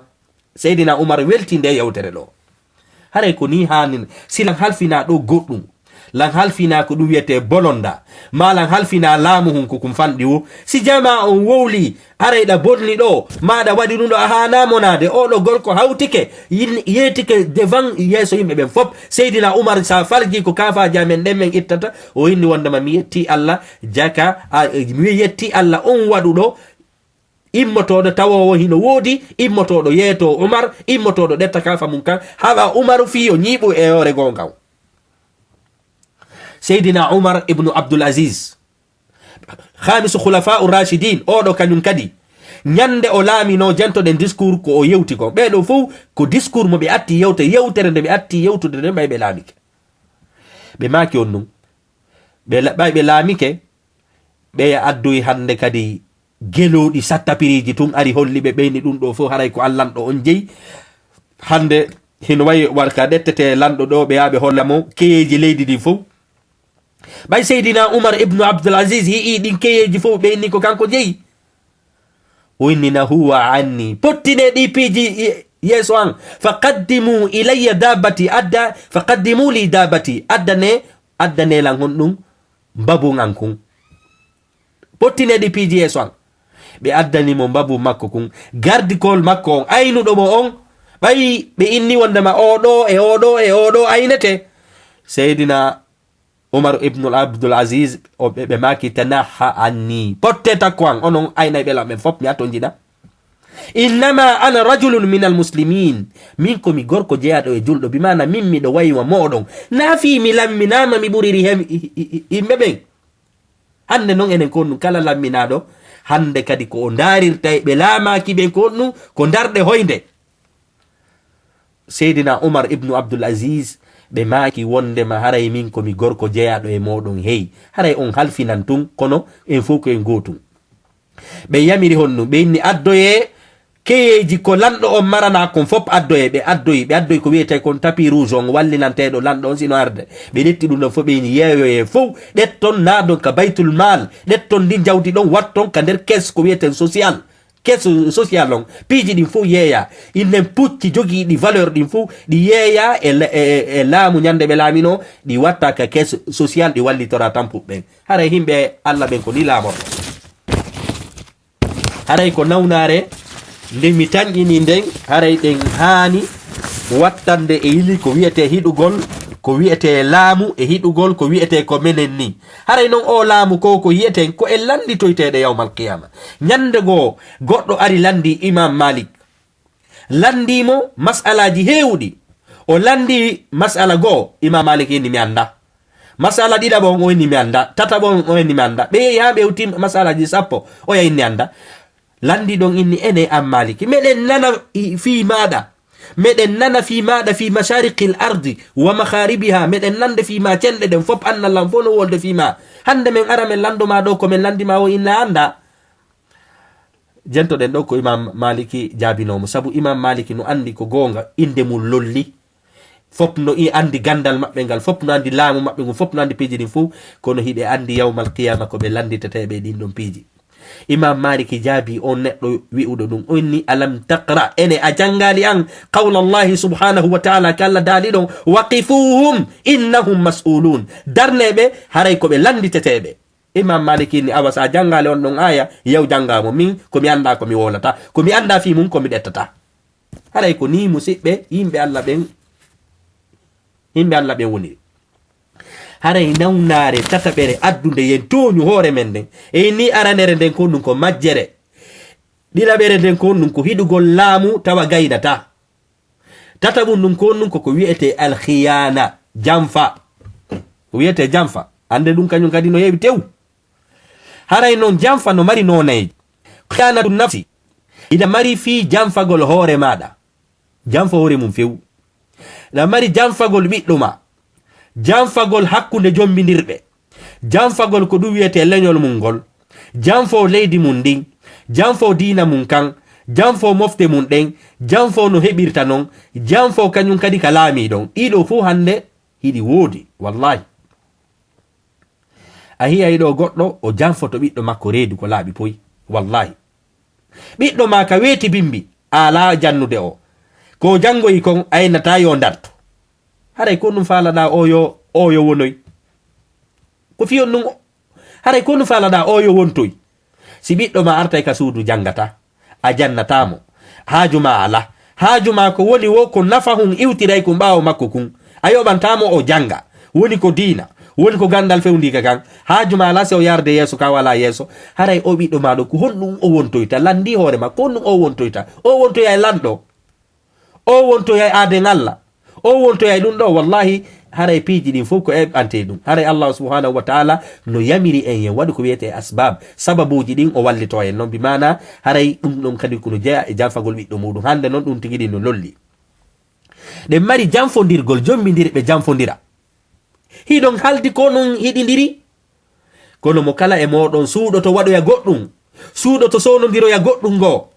seydina umar welti nde yewtere ɗo haray ko ni hanin silan halfina ɗo goɗɗum lan halfina ko ɗum wiyete bolonda ma lan halfina laamu hun ko kum fanɗi wo si jama on wowli arayɗa bonni ɗo maɗa waɗi ɗum ɗo a hanamonade oɗo gorko hawtike yetike devant yeeso yimɓe ɓen fop seydina umar sa falji ko kafaji amen ɗen men ittata o inni wondema mi yetti allah jaka mi yetti allah on waɗuɗo immotoɗo tawowo hino woodi immotoɗo yeeto umar immotoɗo ɗetta kafa mum kan haɓa umaru fi o ñiiɓu e ore gongaw seydina umar ibnu abdul aziz hamisu khulafa'u rashidin oɗo kañum kadi ñande o laamino jentoɗen discours ko o yewti ko ɓeɗo fof ko discours mo ɓe atti yewtere nde ɓe atti yewtude nde ɓay ɓe laamike ɓe maki on ɗum ɓay ɓe laamike ɓe addoyi hande kadi geloɗi sattapiriji tun ari holli ɓe ɓeyni ɗum ɗo fof haray ko allanɗo on jeyi hande hino wayi warka ɗettete lanɗo ɗo ɓe yaɓe holla mo keyeji leydi ɗi fof ɓay seydina umar ibnu abdul aziz hi'i ɗin keyeji fof ɓeyni ko kanko jeyi o innina huwa anni pottine ɗi piiji yeeso an fa qaddimu ilayya dabati fa qaddimu li dabati addanelan hon ɗum babu an kun pottine ɗi piiji yeeso an ɓe addanimo babu makko kun gardikol makko on aynuɗo mo on ɓayi ɓe inni wondema oɗo e oɗo e oɗo aynete seydina umar ibnu abdul aziz o ɓe maki tanaha anni potte takko an onon aynay ɓela ɓen fop mi atto jiɗa innama ana rajulun min almuslimin min komi gorko jeyaɗo e julɗo bimana min miɗo wayiwa moɗon nafi mi lamminama mi ɓuriri yimɓe ɓen hande noon enen konnu kala lamminaɗo hande kadi ko o darirta ɓe laamaki ɓen konnu ko darɗe hoyde seydina umar ibnu abdul aziz ɓe maki wondema haray min komi gorko jeyaɗo e moɗon hey haray on halfinan tun kono en fof ko en gotum ɓe yamiri honnu ɓe inni addoye keyeji ko lanɗo on marana kon fop addoye ɓe addoyi ko wiyete kon tapi rouge on wallinanteɗo lanɗo on sino arde ɓe ɗetti ɗum ɗon fof ɓe ini yeeyoye fof ɗetton naɗon ka baytul mal ɗetton ndi jawdi ɗon watton ka nder caisse ko wiyeten social caisse social on piiji ɗin fof yeeya innen pucci jogiiɗi valeur ɗin fof ɗi yeeya e laamu ñande ɓe laamino ɗi watta ka caisse social ɗi wallitora tan puɓɓen haray himɓe allah ɓen ko ni laamorɗo haray ko nawnare nde mi tañƴini nden haray ɗen haani wattande e yili ko wiyete hiɗugol ko wiyete laamu e hiɗugol ko wiyete ko menen ni haray noon o laamu ko yiyeten ko en landitoyteɗe yawmal qiyama ñande goo goɗɗo ari landi imam malik landimo masalaji heewɗi o landi masala goo imam malik inni mi anda masala ɗiɗa bon o inni mi anda, tata bon o inni mi anda, ɓe ha ɓe uti masalaji sappo o ya inni anda. Landi ɗon inni ene am Maliki meɗen nana fi maɗa, meɗen nana fi maɗa fi mashariqil ardi wa makharibiha, meɗen nande fi ma cenɗe ɗen fop annallam fo no wolde fi ma. Hande men ara men landoma ɗo ko men landima o inna anda. Jentoɗen ɗo ko Imam Maliki jaabinomo, sabu Imam Maliki no andi ko gonga inde mum lolli, fop no i andi gandal maɓɓe ngal, fop no andi laamu maɓɓe ngu, fop no andi piiji ɗin fuu, kono hiɓe andi yawmal qiyama ko ɓe landiteteɓe ɗin ɗon piiji. Imam Maliki jaabi on neɗɗo wi'uɗo ɗum onni alam taqra, ene a jangali an qawla Allahi subhanahu wa ta'ala, kalla daali ɗon waqifuhum innahum mas'ulun, darneɓe haray ko ɓe landiteteɓe. Imam Maliki ni awa sa jangali on ɗon aya yaw jangamo, min komi anda komi wolata, komi anda fi mum komi ɗettata. Haray ko ni musidɓe yimɓe Allah ɓen woni. Haray nawnare tataɓere addude yen toñu hoore men nden, e ni aranere nden ko ɗum ko majjere, ɗiɗaɓere nden ko ɗum ko hiɗugol laamu tawa gaynata, tataɓum ɗum ko ɗum koko wiyete alkhiyana, jamfa, ko wiyete jamfa, ande ɗum kañum kadi no yewi tew. Haray noon jamfa no mari noneji, khiyanatu nafsi ida mari fi jamfagol hoore maɗa, jamfa hoore mum few, ida mari jamfagol ɓiɗɗo ma, jamfagol hakkunde jombidirɓe, jamfagol ko ɗum wiyete leñol mum ngol, jamfo leydi mum ndin, jamfo diina mum kan, jamfo mofte mum ɗen, jamfo no heɓirta non, jamfo kañum kadi ka laami ɗon. Ɗiɗo fuu hande hiɗi woodi wallahi. A hiya ɗo goɗɗo o jamfoto ɓiɗɗo makko reedu ko laaɓi poyi wallahi. Ɓiɗɗo ma ka weeti bimbi ala jannude o, ko jangoyi kon aynata yo darto. Haray ko ɗum faalaɗa oyo wonoy, ko fiyon ɗum, haray ko ɗum faalaɗa oyo wontoy. Si ɓiɗɗo ma artay ka suudu jangata, a jannatamo, haaju ma ala, haaju ma ko woni wo ko nafa hun iwtiray ko ɓaawo makko kun, a yoɓantamo o janga, woni ko diina, woni ko gandal fewndika kan, haaju ma ala se o yarde yeeso ka wala yeeso. Haray o ɓiɗɗo maɗo ko honɗum o wontoyta, landi hoore ma ko honɗum o wontoyta, o wontoyay lanɗo, o wontoyay aaden Allah, o wontoyay ɗum ɗo wallahi. Haray piiji ɗin fof ko eɓante ɗum. Haray Allah subhanahu wa ta'ala no yamiri en yen waɗi ko wiyete asbab, sababuji ɗin o wallito en noon, bi mana haray ɗum ɗon kadi kono jeeya e janfagol ɓiɗɗo muɗum. Hande noon ɗum tigi ɗin no lolli, ɗen mari janfodirgol, jombidirɓe janfodira, hiɗon haldi ko non hiɗidiri, kono mo kala e moɗon suuɗoto waɗoya goɗɗum, suuɗoto sownodiroya goɗɗum ngo.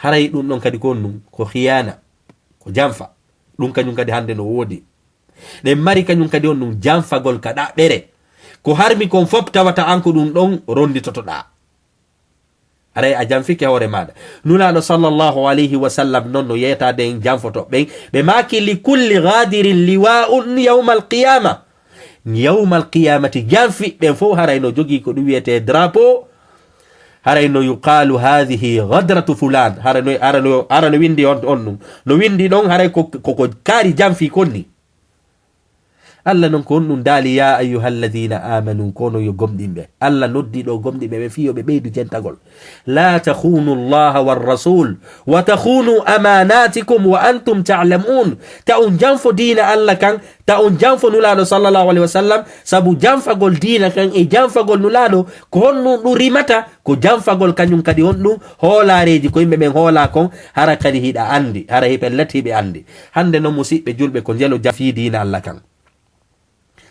Haray ɗum ɗon kadi ko ɗum ko khiyana, ko janfa, ɗum kañum kadi hande no woodi. ɗen mari kañum kadi on ɗum janfagol ka ɗaɓɓere, ko harmi kon fop tawata an ko ɗum ɗon ronditotoɗa. Aray a janfike hoore maɗa. Nulaɗo sallallahu alayhi wa sallam noon no yeytade en janfoto ɓen, ɓe maki li kulli gadirin liwa'un yawmal qiyama, yawmal qiyamati janfiɓɓen fof haray no jogi ko ɗum wiyete drapeau. Haray no yuqalu hadhihi ghadratu fulan, ara no windi on ɗum no windi ɗon haray koko kaari janfi konni. Allah non ko on ɗum daali ya ayyuhalladhina amanu, kono yo gomɗinɓe. Allah noddi ɗo gomɗinɓe ɓe fiyo ɓe ɓeydu jentagol. La takhunu allaha war rasul wa takhunu amanatikum wa antum ta'lamun. Ta on janfo diina Allah kan, ta on janfo nulaɗo sallallahu alaihi wasallam, sabu janfagol diina kan e janfagol nulaɗo ko honɗum ɗum rimata ko janfagol kañum kadi on ɗum hoolareji ko yimɓe ɓen hoola kon, hara kadi hiɗa andi, hara hi pellet hiɓe andi. Hande noon musidɓe julɓe ko jelo jafi diina Allah kan,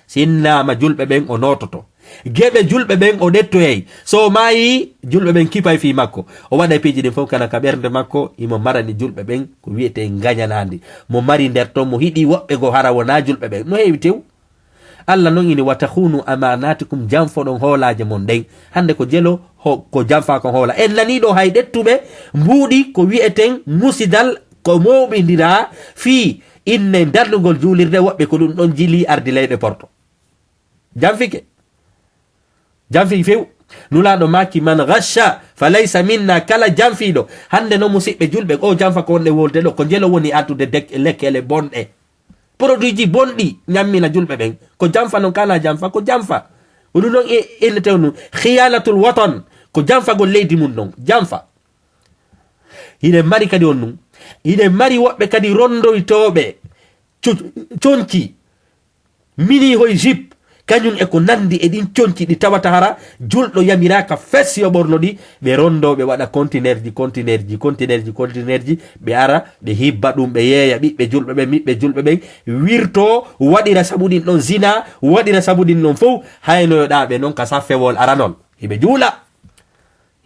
sinnama julɓe ɓen o nototo, geɓe julɓe ɓen o ɗettoyay, so mayi julɓe ɓen kipay fi makko, o waɗa piiji ɗin fof kana ka ɓernde makko, imo marani julɓe ɓen ko wiyete gañanandi, mo mari nder ton mo hiɗi woɓɓe go hara wona julɓe ɓen, no heewi tew. Allah noon ini wa takhunu amanatikum, janfoɗon hoolaje mon ɗen. Hande ko jelo ko janfa kon hoola, en naniɗo hay ɗettuɓe mbuuɗi ko wiyeten musidal ko mowɓidira fi inne darnugol juulirde, woɓɓe ko ɗum ɗon jili ardi leyɗe porto, janfike, janfi few. Nulaɗo maki man ghasha falaysa minna, kala janfiɗo. Hande no musidɓe julɓe o janfa ko wonɗe wolde ɗo ko jelo woni addude lekkele bonɗe, produit ji bonɗi nyammina julɓe ɓen, ko janfa non, kala janfa ko janfa. Ɗum ɗon ene tew nu khiyanatul watan, ko janfagol leydi mum ɗon janfa. Hiɗen mari kadi on ɗum, hiɗen mari woɓɓe kadi rondoytoɓe conci, mini hoy jip kañum e ko nandi e ɗin conci ɗi tawata hara julɗo yamiraka fes yo ɓorno ɗi ɓe rondo ɓe waɗa contenaire ji ɓe ara ɓe hibba ɗum ɓe yeeya ɓiɓɓe julɓe ɓen miɓɓe julɓe ɓen wirto waɗira sabuɗin ɗon zina waɗira sabuɗin ɗon fof haynoyoɗa ɓe noon ka saffewol aranol hiɓe juula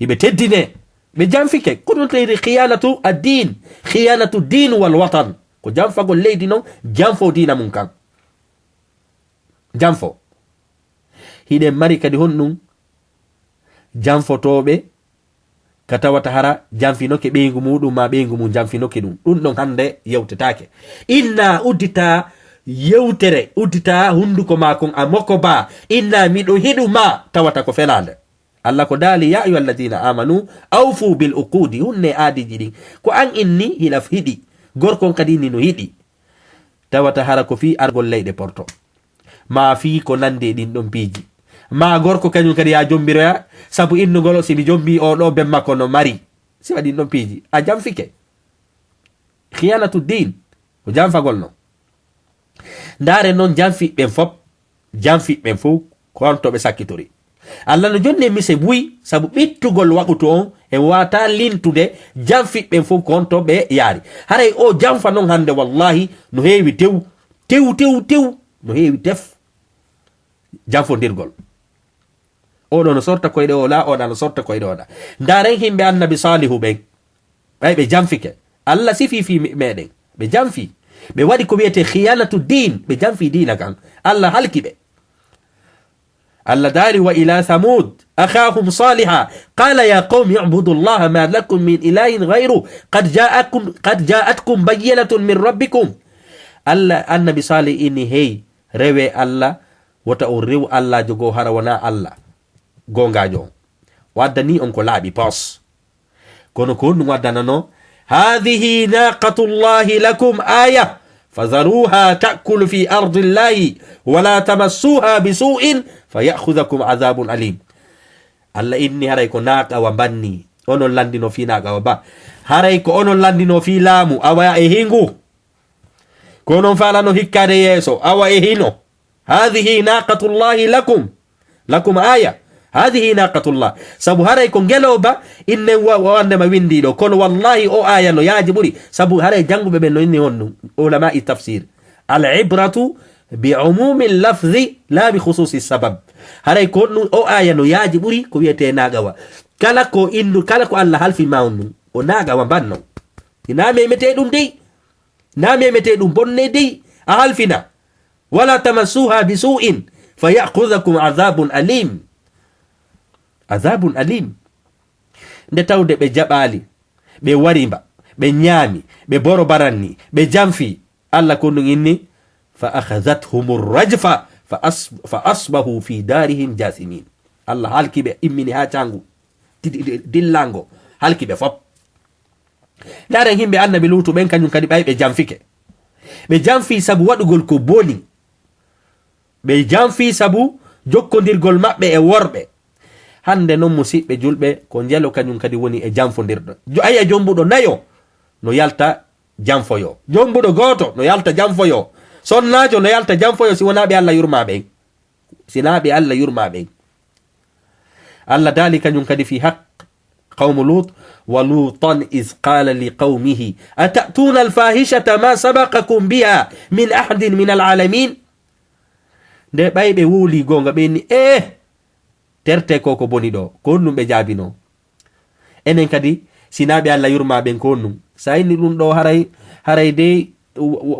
hiɓe teddine ɓe janfike ko ɗum tawiri khiyanatu addin khiyanatu din wal watan ko janfagol leydi noon janfo dina mum kan janfo hiɗen mari kadi honɗum janfotoɓe ka tawata hara janfinoke ɓeygu muɗum ma ɓeygu mum janfinoke ɗum ɗon hande yewtetake inna uddita yewtere uddita hunduko ma kon a mokko ba inna miɗo hiɗu ma tawata ko felande Allah ko daali ya ayyuhalladhina amanu awfu bil uqudi hunne aadiji ɗin ko an inni hilaf hiɗi gorkon kadi inni no hiɗi tawata hara ko fi argol leyɗe porto ma fi ko nande ɗin ɗon piiji ma gorko kañum kadi ya jombiroya sabu innugol sibi jombi o ɗo ben makko no mari si waɗi ɗon piiji a janfike khiyanatu din ko janfagol no ndare noon janfiɓɓen fof konto ɓe sakkitori Allah no jonne mise buy sabu ɓittugol waɓutu on e wata lintude janfiɓɓen fof konto ɓe yaari haray o janfa noon hande wallahi no heewi tew no heewi tef janfodirgol oɗo no sorta koyɗe oɗa oɗa no sorta koyɗe oɗa ndaren himɓe annabi salihu ɓen ɓay ɓe janfike Allah sifi fi meɗen ɓe janfi ɓe waɗi ko wiyete khiyanatu din ɓe janfi dina kan Allah halki ɓe Allah daari wa ila thamud akhahum saliha qala ya qawmi i'budu llaha ma lakum min ilahin ghayru qad ja'atkum bayyinatun min rabbikum Allah annabi salih inni hey rewe Allah wota on rew Allah jogo hara wana Allah gongajo wadda ni on ko laaɓi pos kono ko ɗum waddanano hadhihi naqatullahi lakum aya fadharuha ta'kulu fi ardi llahi wala tamassuha bisu'in fayakhudhakum adhabun alim Allah inni haray ko naqawa banni onon landino fi naqawa ba haray ko onon landino fi laamu awa e hingu ko non falano hikkade yeeso awa e hino hadhihi naqatullahi lakum aya hadhihi naqatullah sabu haray ko ngeloba inne wandema windiɗo kono wallahi o aya no yaaji ɓuri sabu haray janguɓe ɓe no inni honɗum ulama tafsir al ibratu bi umumi lafzi la bi khususi sabab haray ko ɗum o aya no yaaji ɓuri ko wiyete nagawa kala ko Allah halfi ma on ɗum o nagawa banno ina memete ɗum dey na memete ɗum bonne dey a halfina wala tamassuha bi su'in fayakhudhakum adhabun alim azabun alim nde tawde ɓe jaɓali ɓe warimba ɓe ñaami ɓe boro baranni ɓe janfi Allah ko ɗum inni fa akhadhathum rajfa fa asbahu fi darihim jasimin Allah halkiɓe immini ha cangu dillango halkiɓe fop ndaren himɓe annabi lutu ɓen kañum kadi ɓay ɓe janfike ɓe janfi sabu waɗugol ko boni ɓe janfi sabu jokkodirgol maɓɓe e worɓe hande noon musidɓe julɓe ko jelo kañum kadi woni e janfodirɗo aya jombuɗo nayo no yalta janfoyo jombuɗo goto no yalta janfoyo sonnajo no yalta janfoyo si wonaɓe Allah yurma ɓen sinaɓe Allah yurma ɓen Allah dali kañum kadi fi haq qawmu lut wa lutan iz qala li qawmihi atatuna alfahishata ma sabaqakum biha min ahadin min alalamin nde ɓayɓe wuuli gonga ɓenni terte koko boni ɗo ko ɗum ɓe jaabino enen kadi sinaɓe Allah yurma ɓen ko ɗum sa inni ɗum ɗo haray de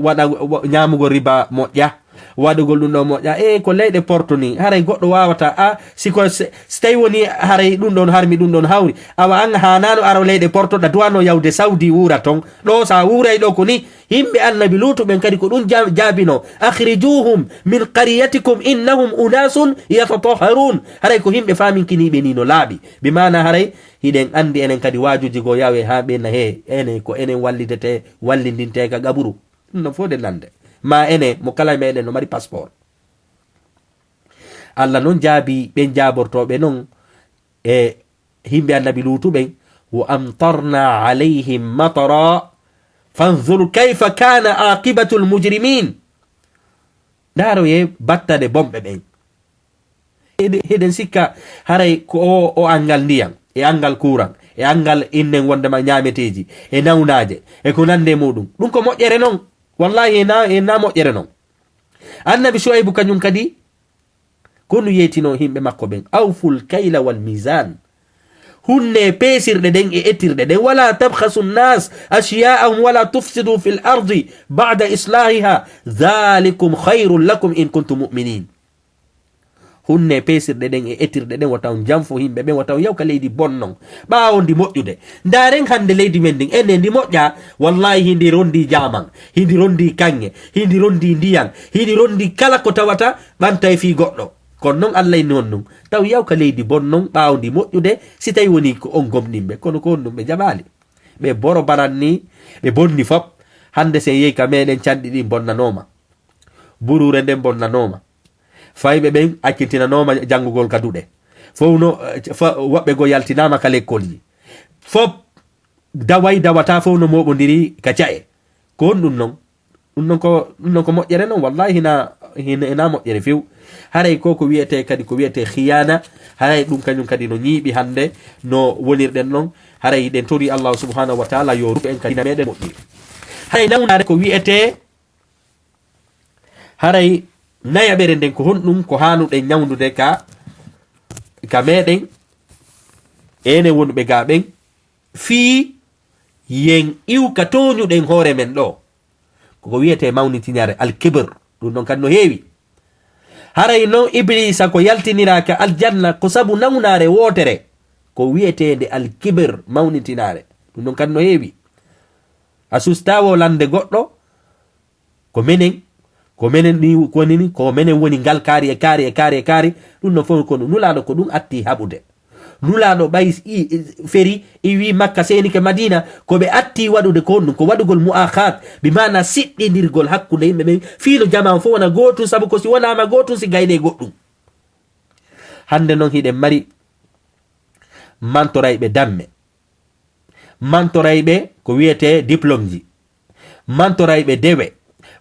waɗa ñamugo riba moƴƴa waɗugol ɗum ɗo moƴƴa ko leyɗe porto ni haray goɗɗo wawata siko so tawi woni haray ɗum ɗon harmi ɗum ɗon hawri awa an hanano aro leyɗe porto ɗa duwano yawde saudi wura ton ɗo sa wuray ɗo ko ni himɓe annabi lutu ɓen kadi ko ɗum jaabino akhrijuhum min qaryatikum innahum unasun yatataharun haray ko himɓe faminkiniɓe ni no laaɓi bi mana haray hiɗen andi enen kadi wajuji go yawe ha ɓenna enen ko enen wallidinteka gaɓuru ɗum no fode nande ma ene mo kala meɗen no mari passeport Allah noon jaabi ɓen jabortoɓe noon e himɓe annabi lutu ɓen wa amtarna alayhim matara fanzur kayfa kana aqibatu lmujrimin ndaro ye battade bombe ben heden sikka haray ko o angal ndiyam e angal kuran e angal innen wondema nyameteji e nawnaje e ko nande mudum dum ko mojjere non wallahi na mojjere non annabi shuaibu kanyum kadi konu yetino himbe makko ben awful kayla wal mizan hunne pesirde den e etirde den wala tabkhasu nnas ashya'ahum wala tufsidu fil ardi ba'da islahiha dhalikum khairul lakum in kuntum mu'minin hunne pesirde den e etirde den wataw jamfo himbe ben wataw yawka leydi bonnon baawo ndi mojjude ndaren hande leydi men din ene ndi mojja wallahi hindi rondi jaman hindi rondi kange hindi rondi ndiyan hindi rondi kala ko tawata bantay fi goddo kon non Allah ni wonnum taw yawka leydi bonnon baawo ndi mojjude si tay woni ko on gomnimbe kono ko wonnum be jabali be boro baranni be bonni fop hande se yey ka meden candi di bonnanoma burure den bonnanoma faybe ben akkitinanoma jangugol kadude fowno wabbe go yaltinama kala ekkolji fop daway dawata fowno mobondiri ka cae ko dum non ko mojjere non wallahi hina mojjere few haray ko wiyete kadi ko wiyete khiyana haray dum kanyum kadi no nyibi hande no wonirden non haray den tori Allah subhanahu wa ta'ala yo ruben kadi na meden mojjere haray nawnare ko wiyete haray nayaɓere nden ko honɗum ko hanuɗen ñawdude ka meɗen ene wonɓe gaɓen fii yen iwka toñuɗen hoore men ɗo koko wiyete mawnitinare alkibr ɗum ɗon kadi no heewi haray noon iblisa ko yaltiniraka aljanna ko sabu nawnare wotere ko wiyetede alkibr mawnitinare ɗum ɗon kadi no heewi a sustawo lande goɗɗo ko menen ni konini ko menen woni ngal kaari dum no fon ko nulaado ko dum atti habude nulaado bay feri wi makka seni ke madina ko be atti wadude ko dum ko wadugol muakhat bi mana siddidirgol hakkunde yimbe be fiilo jama fo wana gotu sabu ko si wana ma gotu si gayde goddum hande non hide mari mantoraybe damme mantoraybe ko wiyete diplôme ji mantoraybe dewe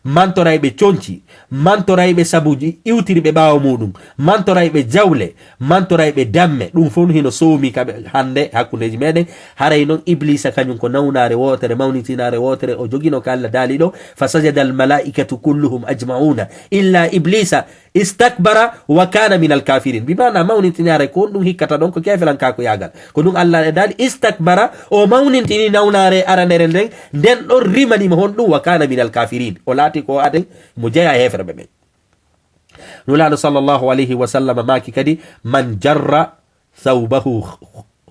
mantoraybe cionci mantoraybe sabuji iwtiribe baawo mudum mantoraybe jawle mantoraybe damme dum fonu hino soomi kabe hande hakkundeji meden haray non iblisa kanyum ko nawnare wotere mawnitinare wotere o jogino kala dalido fasajada al malaikatu kulluhum ajma'una illa iblisa istakbara wa kana min al kafirin bimana mawnitinare ko dum hikkata don ko kefelan ka ko yagal ko dum Allah e dali istakbara o mawnintini nawnare aranere den do rimani mo hondu wa kana min al kafirin o lati ko ade mo jeya hefere be nulaado sallallahu alayhi wa sallam maki kadi man jarra thawbahu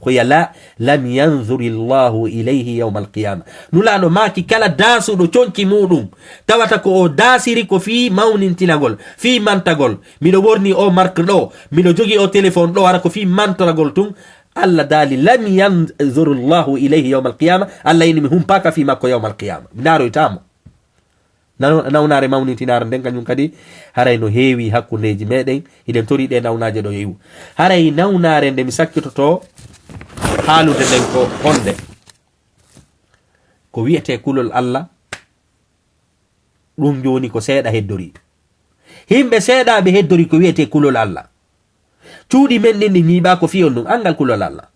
khuyala lam yanzur Allah ilayhi yawm al-qiyamah nulaado maki kala dasu do cionki mudum tawata ko o dasiri ko fi mawnintinagol fi mantagol mido worni o marque do mido jogi o telephone do ara ko fi mantagol tun Allah dali lam yanzur Allah ilayhi yawm al-qiyamah Allah inni hum paka fi makko yawm al-qiyamah ndaro itamo nawnare mawnitinare nden kañum kadi haray no heewi hakkundeji meɗen hiɗen tori ɗe nawnaje ɗo yewu haray nawnare nde mi sakkitoto haalude nden ko honde ko wiyete kulol Allah ɗum joni ko seeɗa heddori himɓe seeɗaɓe heddori ko wiyete kulol Allah cuuɗi men ɗin ɗi ñiiɓa ko fiyon ɗum angal kulol Allah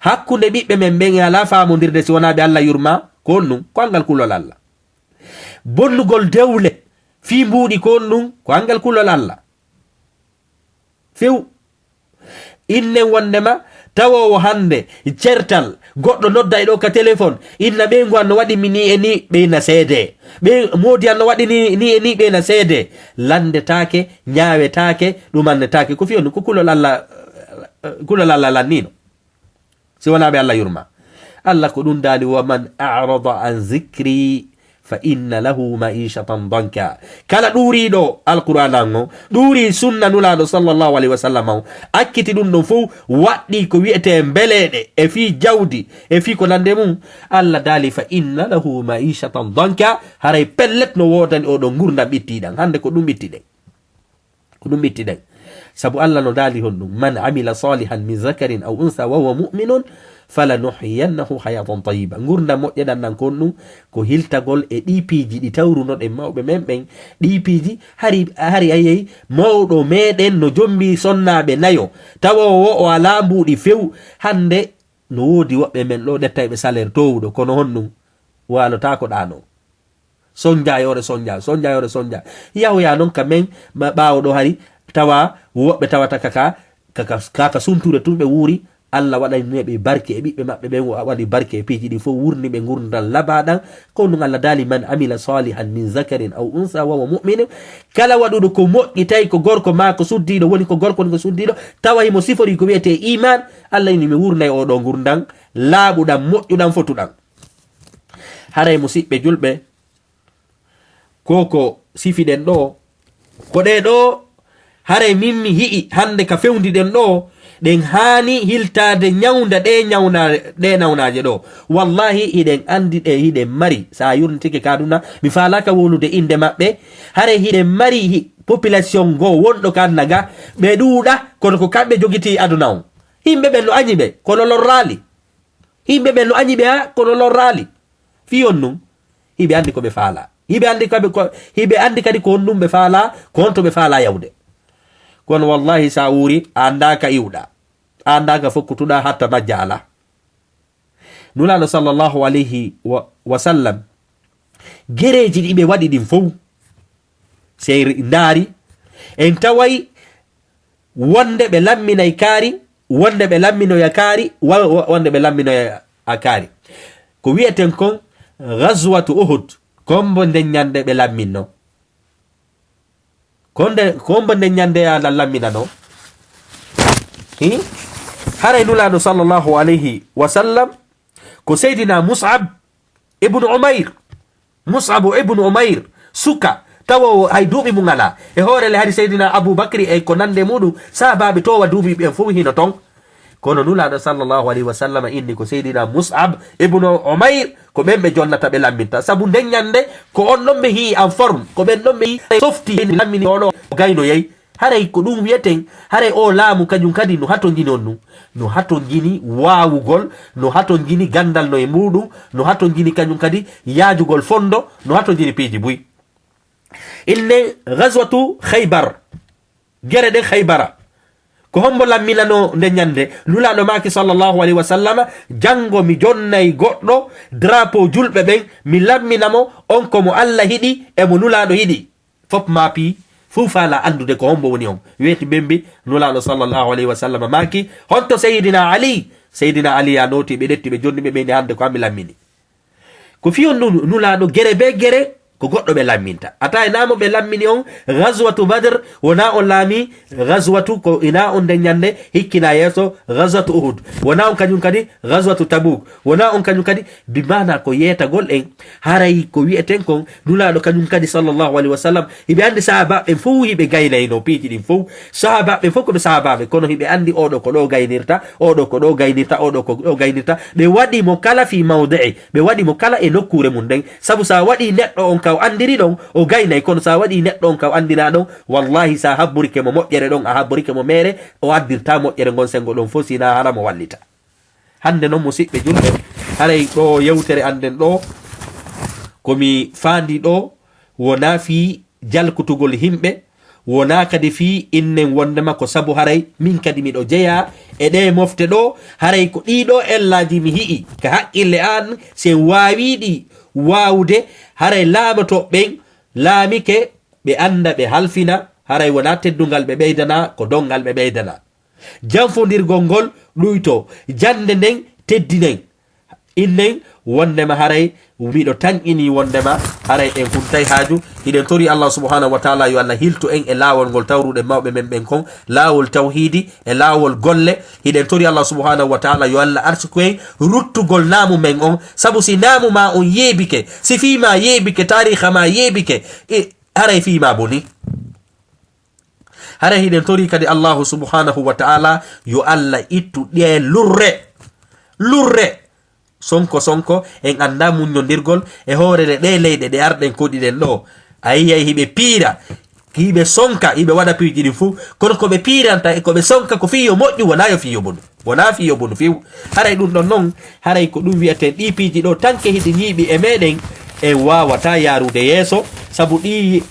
hakkunde ɓiɓɓe men ɓen ala famodirde si wonaɓe Allah yurma ko on ɗum ko angal kulol Allah bonnugol dewle fi mbuuɗi ko on ɗum ko angal kulol Allah few innen wondema tawowo hande certal goɗɗo nodda e ɗo ka téléphone inna ɓe ngu anno waɗi mi ni e ni ɓeyna seede ɓe moodi anno waɗi ni e ni ɓeyna seede landetake ñawetake ɗum annetake ko fiyon ɗum ko kulol Allah lannino si wonaɓe Allah yurma Allah ko ɗum daali wa man a'rada an zicri fa inna lahu ma'ishatan danka kala ɗuriɗo alqur'an o ɗuri sunna nulaɗo sallallahu alaihi wasallam o akkiti ɗum ɗon fof waɗɗi ko wiyete beleɗe e fi jawdi e fi ko nande mum Allah daali fa inna lahu ma'ishatan danka haray pellet no wodani oɗo gurdam ɓittiɗan hande ko ɗum ɓittiɗen sabu Allah no daali hon ɗum man amila salihan min zakarin aw unsa wa huwa mu'minun falanuhyiyannahu hayatan tayyiba gurdam moƴƴeɗan nan konɗum ko hiltagol e ɗi piiji ɗi tawrunoɗen mawɓe men ɓen ɗi piiji hari ayeyi mawɗo meɗen no jombi sonnaɓe nayo tawowo o ala mbuɗi few hande no woodi woɓɓe men ɗo ɗettayɓe salaire towuɗo kono honɗum walotako ɗano sonjayore sonja yahoya noon ka men ɓawoɗo hari tawa woɓɓe tawata kaka sumture tun ɓe wuuri Allah waɗaniɓe barke e ɓiɓɓe maɓɓe ɓen waɗi barke e piiji ɗi fof wurni ɓe gurdal labaɗan ko ɗum Allah daali man amila salihan min zakarin aw unsa wawa mu'minin kala waɗuɗo ko moƴƴi tawi ko gorko ma ko suddiɗo woni ko gorko ni ko suddiɗo tawa himo sifori ko wiyete iman Allah ini mi wurnay oɗo gurdan laaɓuɗan moƴƴuɗan fotuɗan haray musidɓe julɓe koko sifiɗen ɗo ko ɗe ɗo haray min mi hi'i hande ka fewdiɗen ɗo ɗen hani hiltade nyawda ɗe nawnaje ɗo wallahi hiɗen andi ɗe hiɗen mari sa yurnitike kaduna mi falaka wolude inde maɓɓe hare hiɗen mari population go wonɗo kannaga ɓe ɗuuɗa kono ko kamɓe jogiti aduna on himɓe ɓen no añi ɓe kono lorrali himɓe ɓen no añi ɓe ha kono lorrali fiyon num hiɓe andi koɓe faala hiɓe andi kadi ko on ɗum ɓe faala ko on to ɓe faala yawde kono wallahi sa wuri andaka iwɗa andaka fokkutuɗa hatta majja ala nulaɗo sallllahu alayhi wa sallam gereji ɗiɓe waɗi ɗin fof sey ndaari en taway wonde ɓe lamminay kaari wonde ɓe lamminoya kaari wonde ɓe lamminoya a kaari ko wiyeten kon ghazwatu uhud kombo nden ñande ɓe lamminno kombo nden ñande ala lamminano haray nulaɗo sallllahu alayhi wa sallam ko seydina mus'ab ibnu umayr suka tawa hay duuɓi mum ala e hoorele hari seydina aboubacry e ko nande muɗum sahabaɓe towa duuɓi ɓen fof hino ton kono nulaɗo sallllahu alayhi wa sallam inni ko seydina mus'ab ibnu umayr ko ɓen ɓe jonnata ɓe lamminta saabu nden ñande ko on ɗon ɓe hii en forme ko ɓen ɗon ɓe hii softi lammini oɗo gayno yeyi haray ko ɗum wiyeten haray o laamu kañum kadi no hato jini on nu no hato jini waawugol no hato jini gandal no e muɗum no hato jini kañum kadi yaajugol fondo no hato jini piiji buy inne ghazwatu khaybar gere ɗen khaybara ko hombo lamminano nde ñande nulaɗo maki sallllahu alayhi wa sallam jango mi jonnay goɗɗo drapeau julɓe ɓen mi lamminamo on komo Allah hiɗi emo nulaɗo hiɗi fop maapi fuu faala andude ko hombo woni on wiyeti ɓembi nulaɗo sallllahu alayhi wa sallam maki honto seydina ali ya noti ɓe ɗetti ɓe jonni ɓe ɓeyni hande ko hammi lammini ko fiyon nulaɗo gere be gere ko goɗɗo ɓe lamminta ata inamo ɓe lammini on ghazwatu badr wona on laami ghazwatu ko ina on nden ñande hikkina yeeso ghazwatu uhud wona on kañum kadi ghazwatu tabuk wona on kañum kadi bimana ko yeetagol en haray ko wiyeten kon nulaɗo kañum kadi sallllahu alayhi wa sallam hiɓe andi sahabaɓe fof hiɓe gaynayno piiji ɗin fof sahabaɓe fof koɓe sahabaɓe kono hiɓe andi oɗo ko ɗo gaynirta oɗo ko ɗo gaynirta oɗo ko ɗo gaynirta ɓe waɗi mo kala fi mawdi'i ɓe waɗi mo kala e nokkure mum nden saabu sa waɗi neɗɗo on ka andiri ɗon o gaynay kono sa waɗi neɗɗo on ka andina ɗon wallahi sa habburike mo moƴƴere ɗon a habburike mo mere o addirta moƴƴere gon sengo ɗon fof sina hara mo wallita hande noon musidɓe julɓe haray ɗo yewtere anden ɗo komi faandi ɗo wona fi jalkutugol himɓe wona kadi fi innen wondema ko sabu haray min kadi miɗo jeeya e ɗe mofte ɗo haray ko ɗiɗo ellaji mi hi'i ka haqqille an sen wawiɗi wawde haray laamoto ɓen laamike ɓe anda ɓe halfina haray wona teddugal ɓe ɓeydana ko dongal ɓe ɓeydana janfodirgol ngol ɗuyto jande nden teddinen innen wondema haray miɗo tañƴini wondema haray en huntay haaju hiɗen tori Allah subhanahu wa taala yo Allah hiltu en e laawol ngol tawruɗe mawɓe men ɓen kon laawol tawhidi e laawol golle hiɗen tori Allah subhanahu wa taala yo Allah arsiku en ruttugol naamu men on sabu si naamu ma on yeebike si fiima yeebike tariha ma yeebike haray fiima boni haray hiɗen tori kadi Allahu subhanahu wa taala yo Allah ittu ɗe lurre sonko en anda muñodirgol e hoorele ɗe leyɗe ɗe arɗen koɗiɗen ɗo a yiyay hiɓe piira hiɓe sonka hiɓe waɗa piiji ɗin fuu kono koɓe piiranta e koɓe sonka ko fiyo moƴƴu wona yo fiyo bonu wona fiyo bono few haray ɗum ɗon noon haray ko ɗum wi'eten ɗi piiji ɗo tanke hiɗi ñiiɓi e meɗen en wawata yarude yeeso sabu ɗi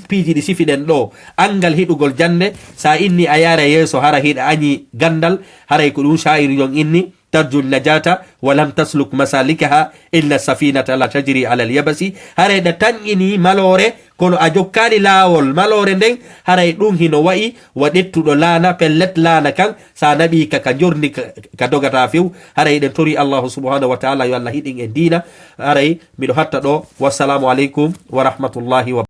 piiji ɗi sifiɗen ɗo angal hiɗugol jande sa inni a yara yeeso hara hiɗa añi gandal haray ko ɗum sha'ir yon inni ترجو النجاة ولم تسلك مسالكها إلا السفينة لا تجري على اليبس هاري دا تنيني مالوري kono a jokkani laawol malore nden haray ɗum hino wa'i waɗettuɗo laana pellet laana kan sa naɓi ka jorndi ka dogata few haray ɗen tori allahu subhanahu wa taala yo allah hiɗin e diina haray miɗo hatta ɗo wassalamu aleykum wa rahmatullahi wa